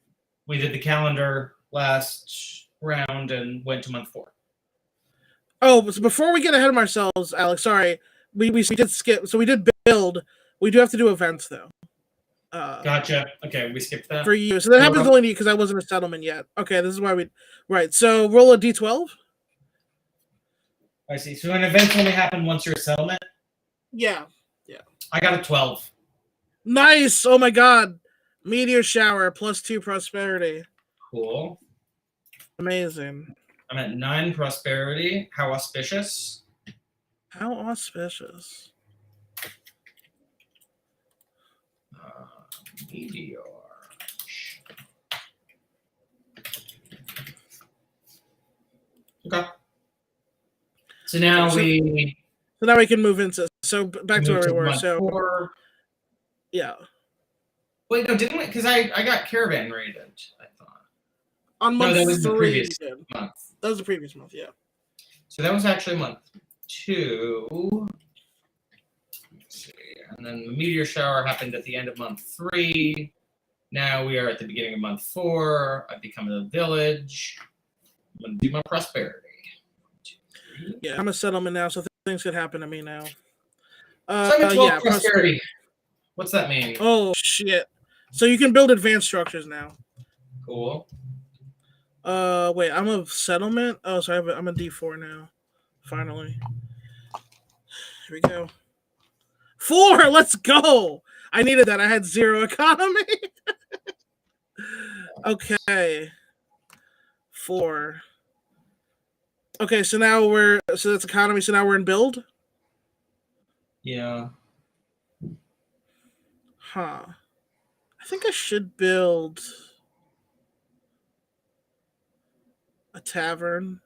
did the calendar last round and went to month 4. Oh, so before we get ahead of ourselves, Alex, sorry, we did skip. So we did build. We do have to do events though. Gotcha. Okay, we skipped that. For you, so that happens only because I wasn't a settlement yet. Okay, this is why we. Right. So roll a d12. I see. So an event only happen once you're a settlement. Yeah. I got a 12. Nice. Oh my god. Meteor shower +2 prosperity. Cool. Amazing. I'm at 9 prosperity. How auspicious. How auspicious. Meteor. Okay. So now So we now we can move into back to where we were. month So 4. Yeah. Wait, no, didn't we? Because I got caravan raided, I thought. On month that was 3. the previous month. That was the previous month, yeah. So that was actually month 2. Let's see. And then the meteor shower happened at the end of month 3. Now we are at the beginning of month 4. I've become a village. I'm going to do my prosperity. 1, 2, 3. Yeah, I'm a settlement now, so things could happen to me now. So I'm at 12 prosperity. What's that mean? Oh, shit. So you can build advanced structures now. Cool. Wait, I'm a settlement? Oh, sorry, I'm a D4 now. Finally. Here we go. 4! Let's go! I needed that. I had 0 economy. Okay. 4. Okay, so that's economy, so now we're in build? Yeah. Huh. I think I should build a tavern.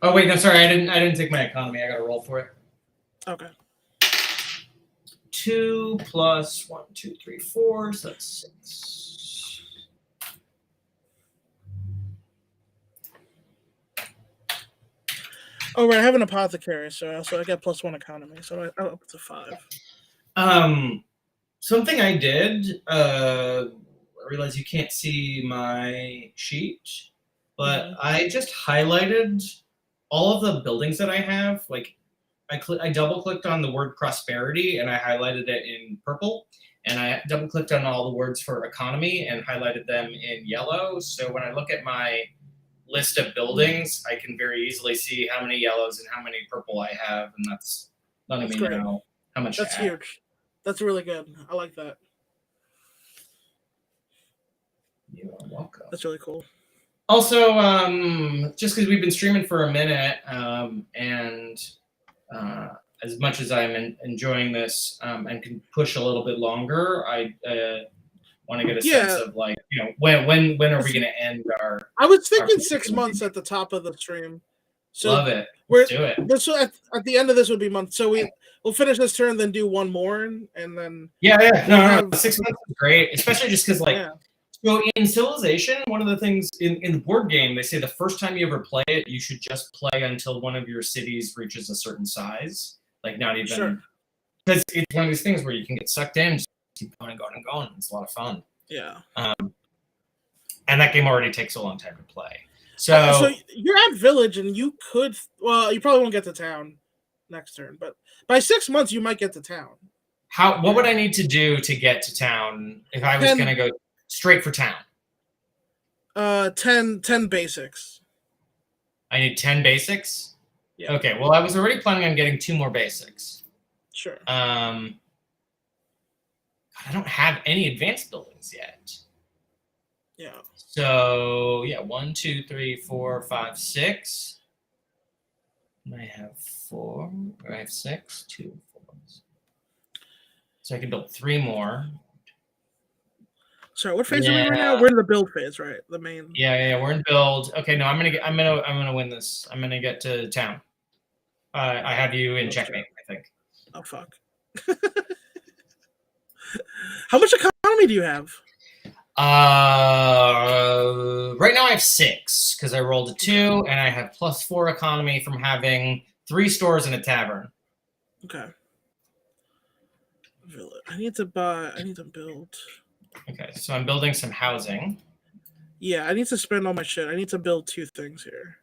Oh wait, no, sorry, I didn't take my economy. I got to roll for it. Okay. 2 plus 1, 2, 3, 4. So that's 6. Oh right, I have an apothecary, so I got +1 economy, so I'm up to 5. Something I did. I realize you can't see my sheet, but I just highlighted all of the buildings that I have. Like, I double clicked on the word prosperity and I highlighted it in purple, and I double clicked on all the words for economy and highlighted them in yellow. So when I look at my list of buildings, I can very easily see how many yellows and how many purple I have, and that's letting me know how much. That's huge. That's really good. I like that. You are welcome. That's really cool. Also, just because we've been streaming for a minute, and as much as I'm enjoying this and can push a little bit longer, I want to get a sense of, like, when are we going to end our? I was thinking 6 months at the top of the stream. So love it. Let's do it. This at the end of this would be month. So we'll finish this turn, then do one more, and then No, 6 months is great, especially just because So in Civilization, one of the things in the board game, they say the first time you ever play it, you should just play until one of your cities reaches a certain size. Like, not even because it's one of these things where you can get sucked in, just keep going and going and going. It's a lot of fun. Yeah. And that game already takes a long time to play. So you're at village, and you could. Well, you probably won't get to town next turn, but by 6 months, you might get to town. What would I need to do to get to town if I was going to go straight for town? 10 basics. I need 10 basics? Yeah. Okay, well, I was already planning on getting 2 more basics. Sure. I don't have any advanced buildings yet. Yeah. So, 1, 2, 3, 4, 5, 6. And I have 4, or I have 6, 2, 4. So I can build 3 more. Sorry, what phase are we right now? We're in the build phase, right? The main. Yeah, we're in build. Okay, no, I'm gonna win this. I'm gonna get to town. I have you in checkmate, I think. Oh fuck. How much economy do you have? Right now I have 6 because I rolled a 2, and I have +4 economy from having 3 stores and a tavern. Okay. I need to build. Okay, so I'm building some housing. Yeah, I need to spend all my shit. I need to build 2 things here.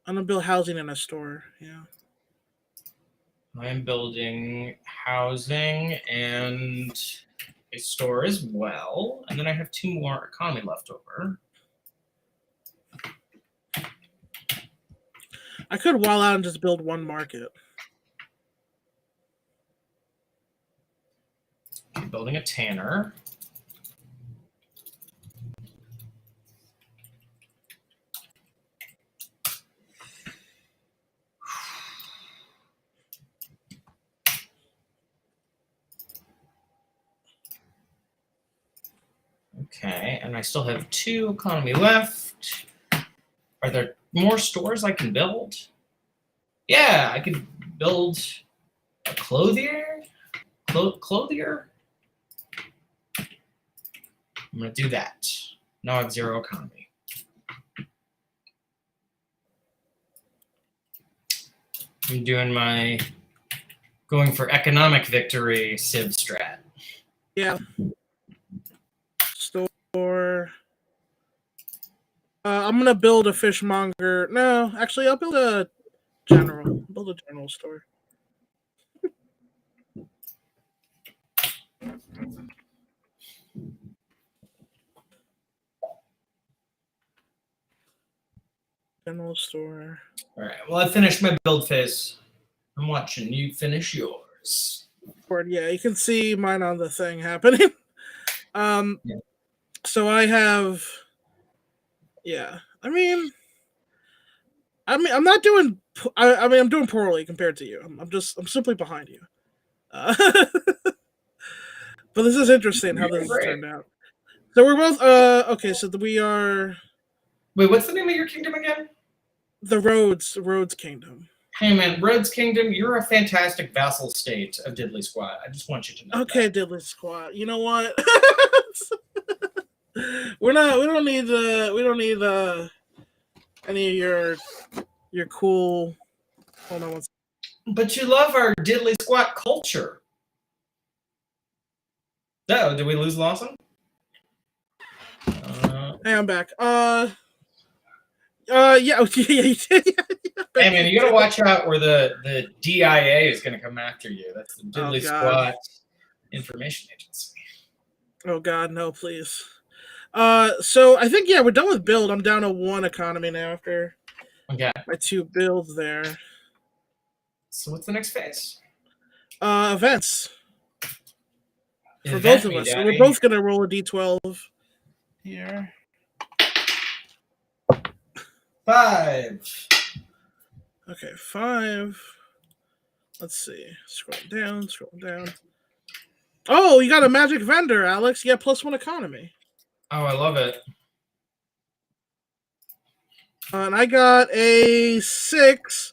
I'm gonna build housing and a store. Yeah. I am building housing and a store as well, and then I have 2 more economy left over. I could wall out and just build 1 market. I'm building a tanner. Okay, and I still have 2 economy left. Are there more stores I can build? Yeah, I could build a clothier. Clothier? I'm going to do that. Now I have 0 economy. I'm doing my going for economic victory Civ strat. Yeah. Store. I'm gonna build a fishmonger. No, actually, I'll build a general. Build a general store. General store. All right. Well, I finished my build phase. I'm watching you finish yours. Yeah, you can see mine on the thing happening. Yeah. So I have. Yeah, I'm not doing. I'm doing poorly compared to you. I'm simply behind you. But this is interesting how this has turned out. So we're both. Okay, so we are. Wait, what's the name of your kingdom again? The Rhodes Kingdom. Hey man, Rhodes Kingdom, you're a fantastic vassal state of Diddley Squad. I just want you to know. Okay, that. Diddley Squad. You know what? We don't need any of your cool. Hold on one second. But you love our Diddley Squad culture. Oh, did we lose Lawson? Hey, I'm back. Yeah, yeah, you did. Hey man, you gotta watch out where the DIA is gonna come after you. That's the Diddley Squad Information Agency. Oh God, no, please. So I think we're done with build. I'm down to 1 economy now after my 2 builds there. So what's the next phase? Events. For both of us. So we're both gonna roll a D12 here. 5. Okay, 5. Let's see. Scroll down. Oh, you got a magic vendor, Alex. You got +1 economy. Oh, I love it. And I got a 6.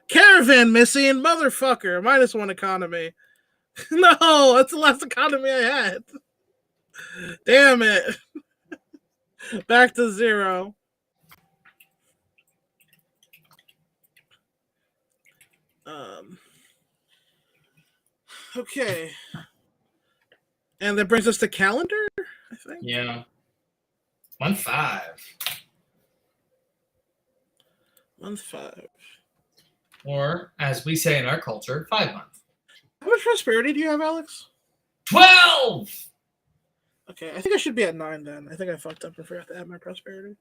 Caravan missing, motherfucker. -1 economy. No, that's the last economy I had. Damn it. Back to 0. Okay. And that brings us to calendar, I think. Yeah. 1 5. 1 5. Or, as we say in our culture, 5 month. How much prosperity do you have, Alex? 12! Okay, I think I should be at 9 then. I think I fucked up and forgot to add my prosperity.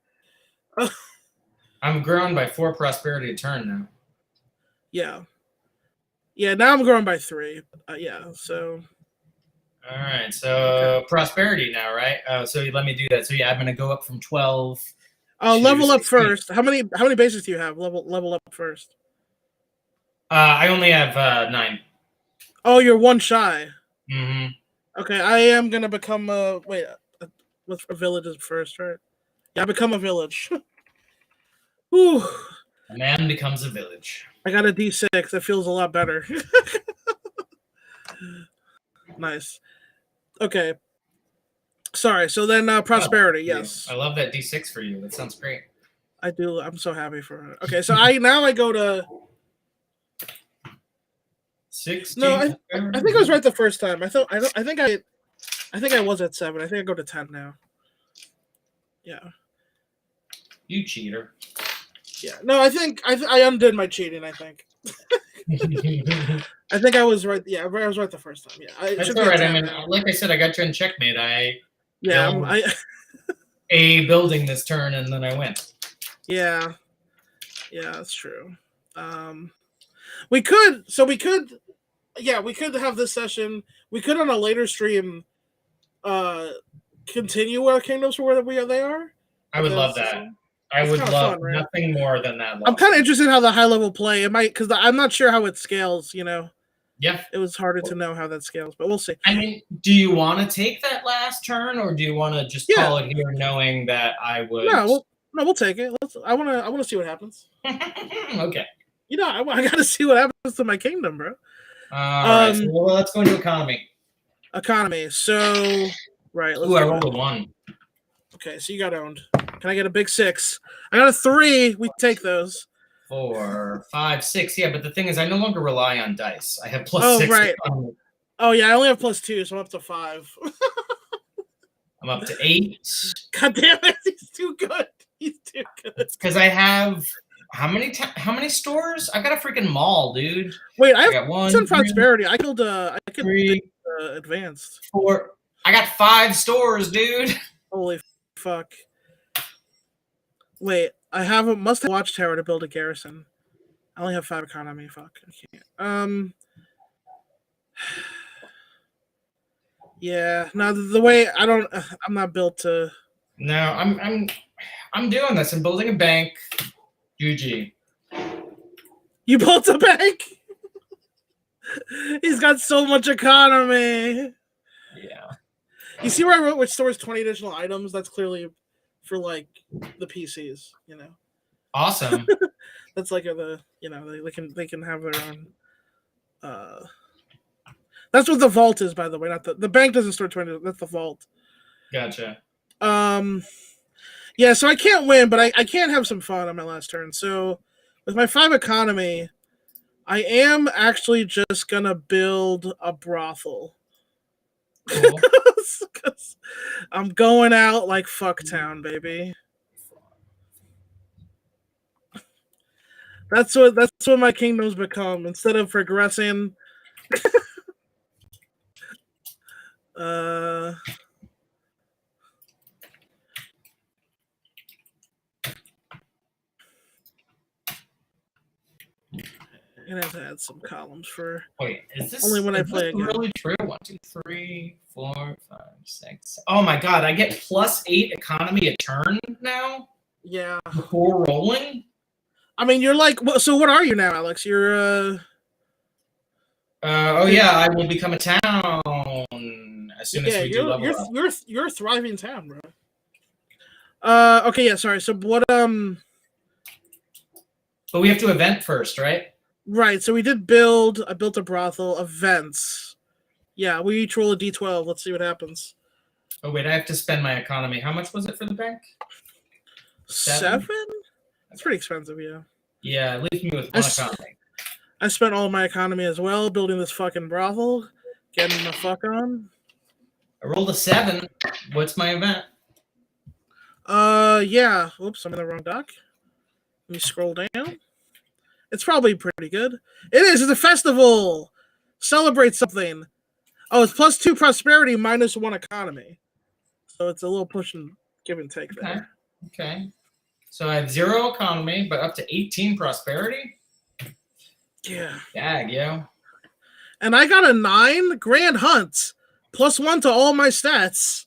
I'm growing by 4 prosperity a turn now. Yeah. Yeah, now I'm growing by 3. Yeah, so. All right, so prosperity now, right? So you let me do that. So yeah, I'm gonna go up from 12. Oh, level up first. How many bases do you have? Level up first. I only have 9. Oh, you're 1 shy. Mm-hmm. Okay, I am gonna become a what's a village is first, right? Yeah, I become a village. Whew. A man becomes a village. I got a D6. That feels a lot better. Nice. Okay. Sorry. So then prosperity. Yes. I love that D6 for you. That sounds great. I do. I'm so happy for her. Okay. So I go to 16. No, I think I was right the first time. I think I was at 7. I think I go to 10 now. Yeah. You cheater. Yeah. No, I think I undid my cheating. I think. I think I was right. Yeah, I was right the first time. Yeah. That's all right. I mean, like I said, I got you in checkmate. I a building this turn, and then I win. Yeah. Yeah, that's true. We could have this session. We could on a later stream continue our kingdoms for where they are. I would love that. I would love fun, right? Nothing more than that. I'm kind of interested in how the high level play. It might, because I'm not sure how it scales, Yeah. It was harder to know how that scales, but we'll see. I mean, do you want to take that last turn, or do you want to just call it here knowing that I would... No, we'll take it. I want to see what happens. Okay. I got to see what happens to my kingdom, bro. All right, so let's go into economy. Economy. So, right. Ooh, I rolled a 1. Okay, so you got owned. Can I get a big 6? I got a 3. We take those. 4, 5, 6. Yeah, but the thing is, I no longer rely on dice. I have plus 6. Right. Oh, yeah, I only have plus 2, so I'm up to 5. I'm up to 8. God damn it, he's too good. He's too good. Because I have... How many stores? I got a freaking mall, dude. Wait, I got 1. It's in prosperity. I could 3, advanced. 4. I got 5 stores, dude. Holy fuck. Wait, must have watchtower to build a garrison. I only have 5 economy. Fuck. I can't. Yeah. No, the way I'm not built to. No, I'm doing this. I'm building a bank. GG. You built a bank? He's got so much economy. Yeah. You see where I wrote which stores 20 additional items? That's clearly for like the PCs, Awesome. That's like they can have their own. That's what the vault is, by the way. Not the bank doesn't store 20. That's the vault. Gotcha. Yeah, so I can't win, but I can have some fun on my last turn. So with my 5 economy, I am actually just gonna build a brothel. Cool. I'm going out like Fucktown, baby. That's what my kingdoms become. Instead of progressing, I'm gonna have to add some columns for. Wait, is this only when I play again? Really true? 1, 2, 3, 4, 5, 6. Oh my god! I get plus 8 economy a turn now. Yeah. Before rolling. I mean, you're like. So what are you now, Alex? You're. Oh yeah, I will become a town as soon as we do level up. You're a thriving town, bro. Okay, yeah, sorry. So what? But we have to event first, right? Right. So we did build. I built a brothel. Events. Yeah, we each roll a d12. Let's see what happens. Oh wait, I have to spend my economy. How much was it for the bank? 7? That's pretty expensive, yeah. Yeah, leave me with 1 economy. I spent all my economy as well building this fucking brothel, getting the fuck on. I rolled a 7. What's my event? Yeah. Oops, I'm in the wrong doc. Let me scroll down. It's probably pretty good. It is. It's a festival. Celebrate something. Oh, it's plus 2 prosperity, minus 1 economy. So it's a little push and give and take there. Okay. So I have 0 economy, but up to 18 prosperity. Yeah. Dag, yo. And I got a 9 grand hunt, plus 1 to all my stats.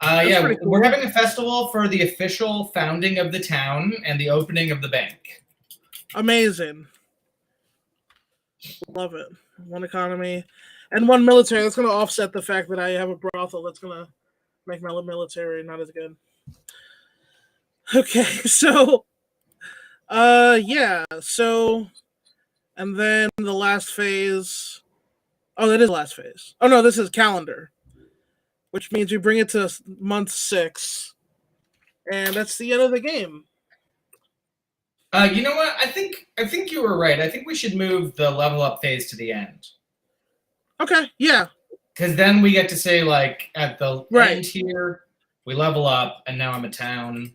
Yeah, cool. We're having a festival for the official founding of the town and the opening of the bank. Amazing. Love it. 1 economy and 1 military. That's going to offset the fact that I have a brothel. That's going to make my military not as good. Okay, so Yeah. So, and then the last phase. Oh, that is the last phase. Oh no, this is calendar, which means we bring it to month 6, and that's the end of the game. You know what? I think you were right. I think we should move the level up phase to the end. Okay. Yeah. Because then we get to say, like, at the Right. end here, we level up, and now I'm a town.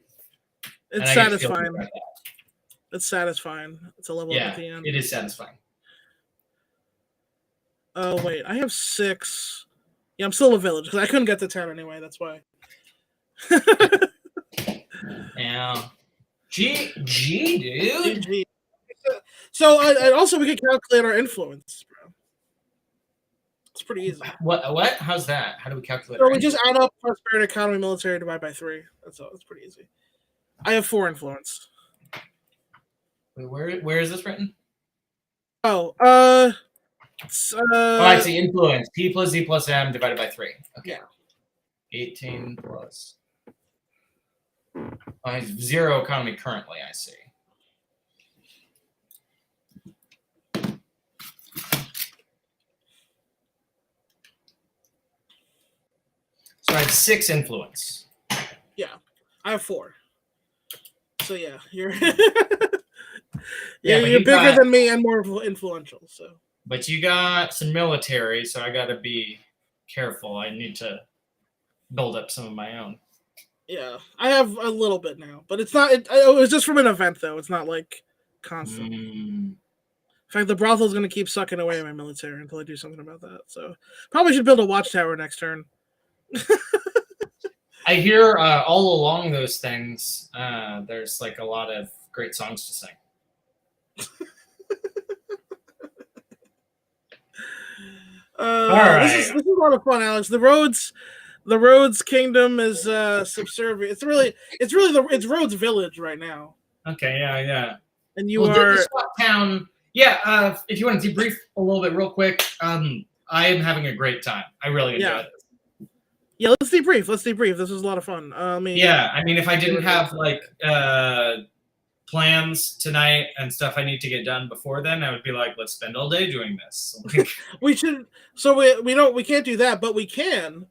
It's satisfying. It's satisfying. It's a level up Yeah, at the end. it is satisfying. Oh wait, I have 6. Yeah, I'm still a village because I couldn't get to 10 anyway. That's why. Yeah. GG, dude. GG. So I also we can calculate our influence, bro. It's pretty easy. What? How's that? How do we calculate? So we just add up prosperity, economy, military, divide by 3. That's all. It's pretty easy. I have 4 influence. Wait, where is this written? Oh, oh, I see. Influence. P plus Z plus M divided by 3. Okay. Yeah. 18 plus. I have 0 economy currently, I see. So I have 6 influence. Yeah. I have 4. So yeah, you're Yeah, you're bigger than me and more influential. So, but you got some military, so I got to be careful. I need to build up some of my own. Yeah, I have a little bit now, but it's not. It was just from an event, though. It's not like constant. In fact, the brothel is going to keep sucking away my military until I do something about that. So, probably should build a watchtower next turn. I hear all along those things, there's like a lot of great songs to sing. All right. This is a lot of fun, Alex. The Rhodes Kingdom is subservient. It's Rhodes Village right now. Okay, yeah. And you are the SWAT town. Yeah, if you want to debrief a little bit real quick, I am having a great time. I really enjoy it. Yeah, let's debrief. This was a lot of fun. I mean, if I didn't have like plans tonight and stuff I need to get done before then, I would be like, let's spend all day doing this. we should. So we can't do that, but we can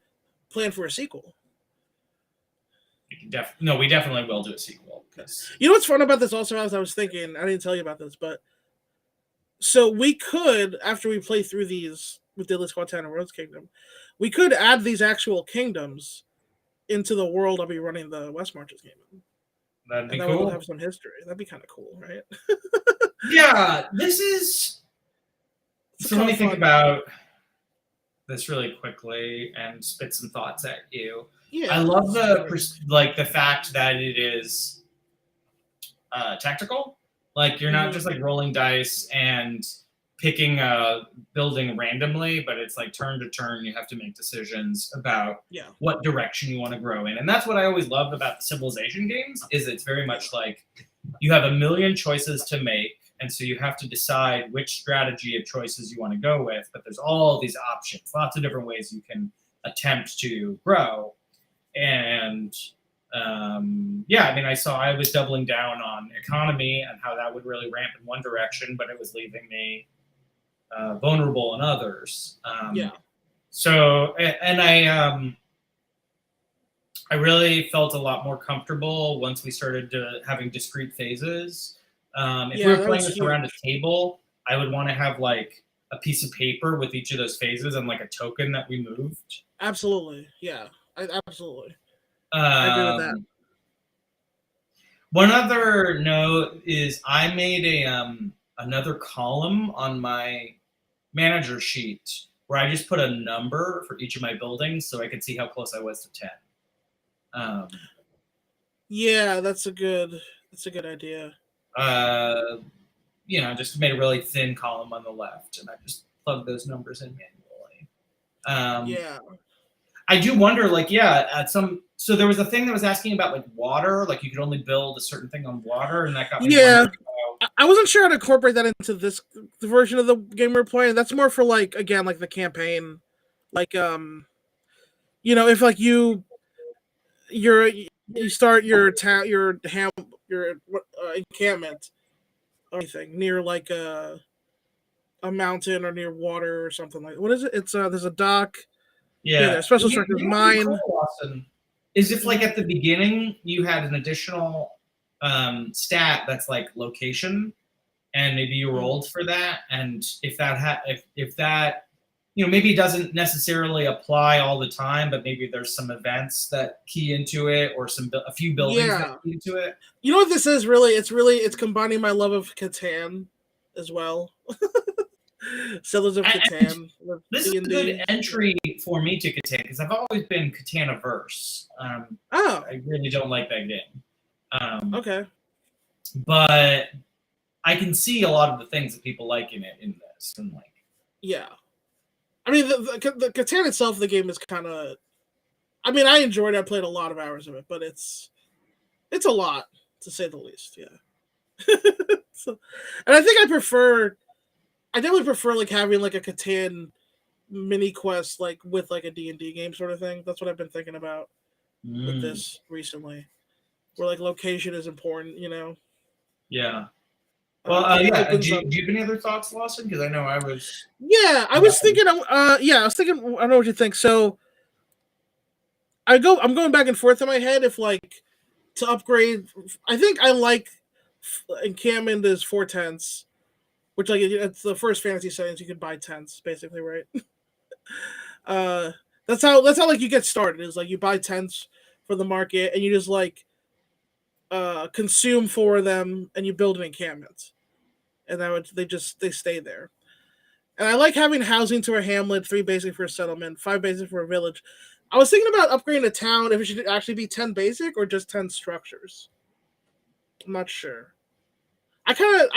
plan for a sequel. We definitely will do a sequel. You know what's fun about this also, as I was thinking, I didn't tell you about this, but so we could, after we play through these with Diddley Squad Town and Rhodes Kingdom, we could add these actual kingdoms into the world I'll be running the West Marches game in. That'd be cool. That would have some history. That'd be kind of cool, right? Yeah, this is. So let me think about this really quickly and spit some thoughts at you. Yeah, I love the fact that it is tactical. Like you're not just like rolling dice and picking a building randomly, but it's like turn to turn. You have to make decisions about what direction you want to grow in, and that's what I always loved about the Civilization games. Is it's very much like you have a million choices to make, and so you have to decide which strategy of choices you want to go with. But there's all these options, lots of different ways you can attempt to grow, and I was doubling down on economy and how that would really ramp in one direction, but it was leaving me vulnerable in others. So, and I really felt a lot more comfortable once we started having discrete phases. If we were playing this around a table, I would want to have like a piece of paper with each of those phases and like a token that we moved. Absolutely. Yeah, absolutely. I agree with that. One other note is I made another column on my manager sheet where I just put a number for each of my buildings so I could see how close I was to 10. Yeah, that's a good idea. Just made a really thin column on the left, and I just plugged those numbers in manually. I do wonder, so there was a thing that was asking about like water, like you could only build a certain thing on water, and that got me wondering about... I wasn't sure how to incorporate that into the version of the game we're playing. That's more for like the campaign, like if like you're you start your town, your encampment or anything near like a mountain or near water or something like. What is it? It's there's a dock. Yeah, Yeah. there's special You structures. know what would be Mine. cool, Lawson, is if like at the beginning you had an additional stat that's like location, and maybe you rolled for that, and if that maybe it doesn't necessarily apply all the time, but maybe there's some events that key into it, or a few buildings that Yeah. key into it. You know what this is really? It's combining my love of Catan as well. Settlers of Catan. This is a good entry for me to Catan because I've always been Catan averse. I really don't like that game. Okay. But I can see a lot of the things that people like in this, and like. Yeah. I mean, the Catan itself, the game is kind of. I mean, I enjoyed it. I played a lot of hours of it, but it's a lot to say the least. Yeah. So, and I think I definitely prefer like having like a Catan mini quest like with like a D&D game sort of thing. That's what I've been thinking about with this recently, where like location is important. Yeah. Well, yeah. Do you have any other thoughts, Lawson? Because I know I was. Yeah, I was thinking. I don't know what you think. So, I'm going back and forth in my head if like to upgrade. I think I like encampment is 4 tents, which like it's the first fantasy settings you can buy tents basically, right? That's how like you get started. Is like you buy tents for the market and you just like consume 4 of them and you build an encampment, and they stay there. And I like having housing to a hamlet, 3 basic for a settlement, 5 basic for a village. I was thinking about upgrading a town if it should actually be 10 basic or just 10 structures. I'm not sure. I kind of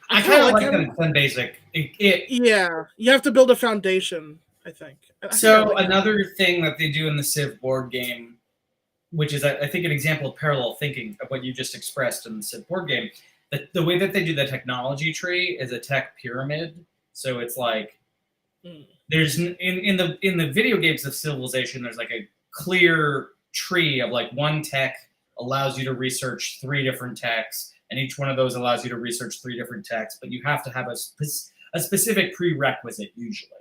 like having 10 basic. Yeah, you have to build a foundation, I think. Another thing that they do in the Civ board game, which is I think an example of parallel thinking of what you just expressed in the Civ board game, the way that they do the technology tree is a tech pyramid. So it's like there's in the video games of Civilization, there's like a clear tree of like one tech allows you to research 3 different techs, and each one of those allows you to research 3 different techs, but you have to have a specific prerequisite usually.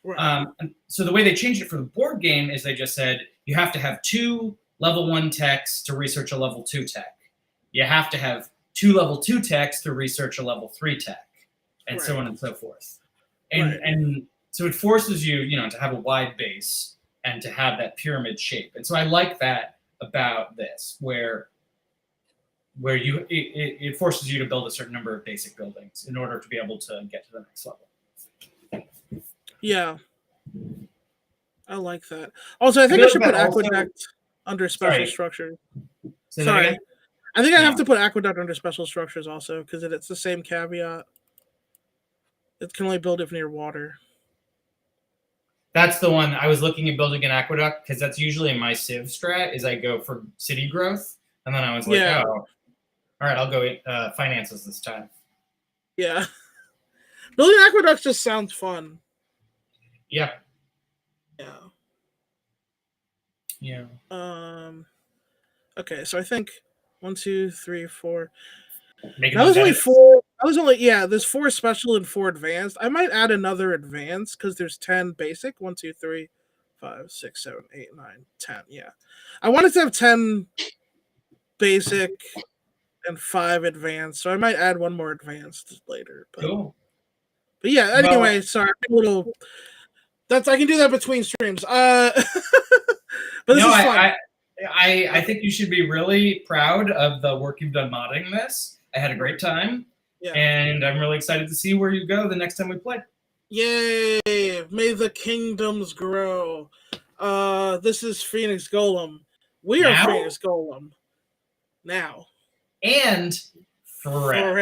Right. And so the way they changed it for the board game is they just said you have to have 2 level 1 techs to research a level 2 tech. You have to have 2 level 2 techs to research a level 3 tech, and so on and so forth. And so it forces you, to have a wide base and to have that pyramid shape. And so I like that about this, where it forces you to build a certain number of basic buildings in order to be able to get to the next level. Yeah. I like that. Also, I think I should put Aqueduct under special structure. Sorry. I think I have to put Aqueduct under special structures also, because it's the same caveat. It can only build if near water. That's the one I was looking at building an aqueduct, because that's usually my Civ strat is I go for city growth, and then I was like, all right, I'll go finances this time. Yeah. Building aqueducts just sounds fun. Yeah. Yeah. Okay, so I think 1, 2, 3, 4. That was only 4. There's 4 special and 4 advanced. I might add another advanced because there's 10 basic. 1, 2, 3, 5, 6, 7, 8, 9, 10. Yeah. I wanted to have 10 basic and 5 advanced, so I might add 1 more advanced later. Cool. But yeah, anyway, sorry, I can do that between streams. But this is fun. I think you should be really proud of the work you've done modding this. I had a great time, and I'm really excited to see where you go the next time we play. Yay! May the kingdoms grow. This is Phoenix Golem. We are Phoenix Golem now and forever.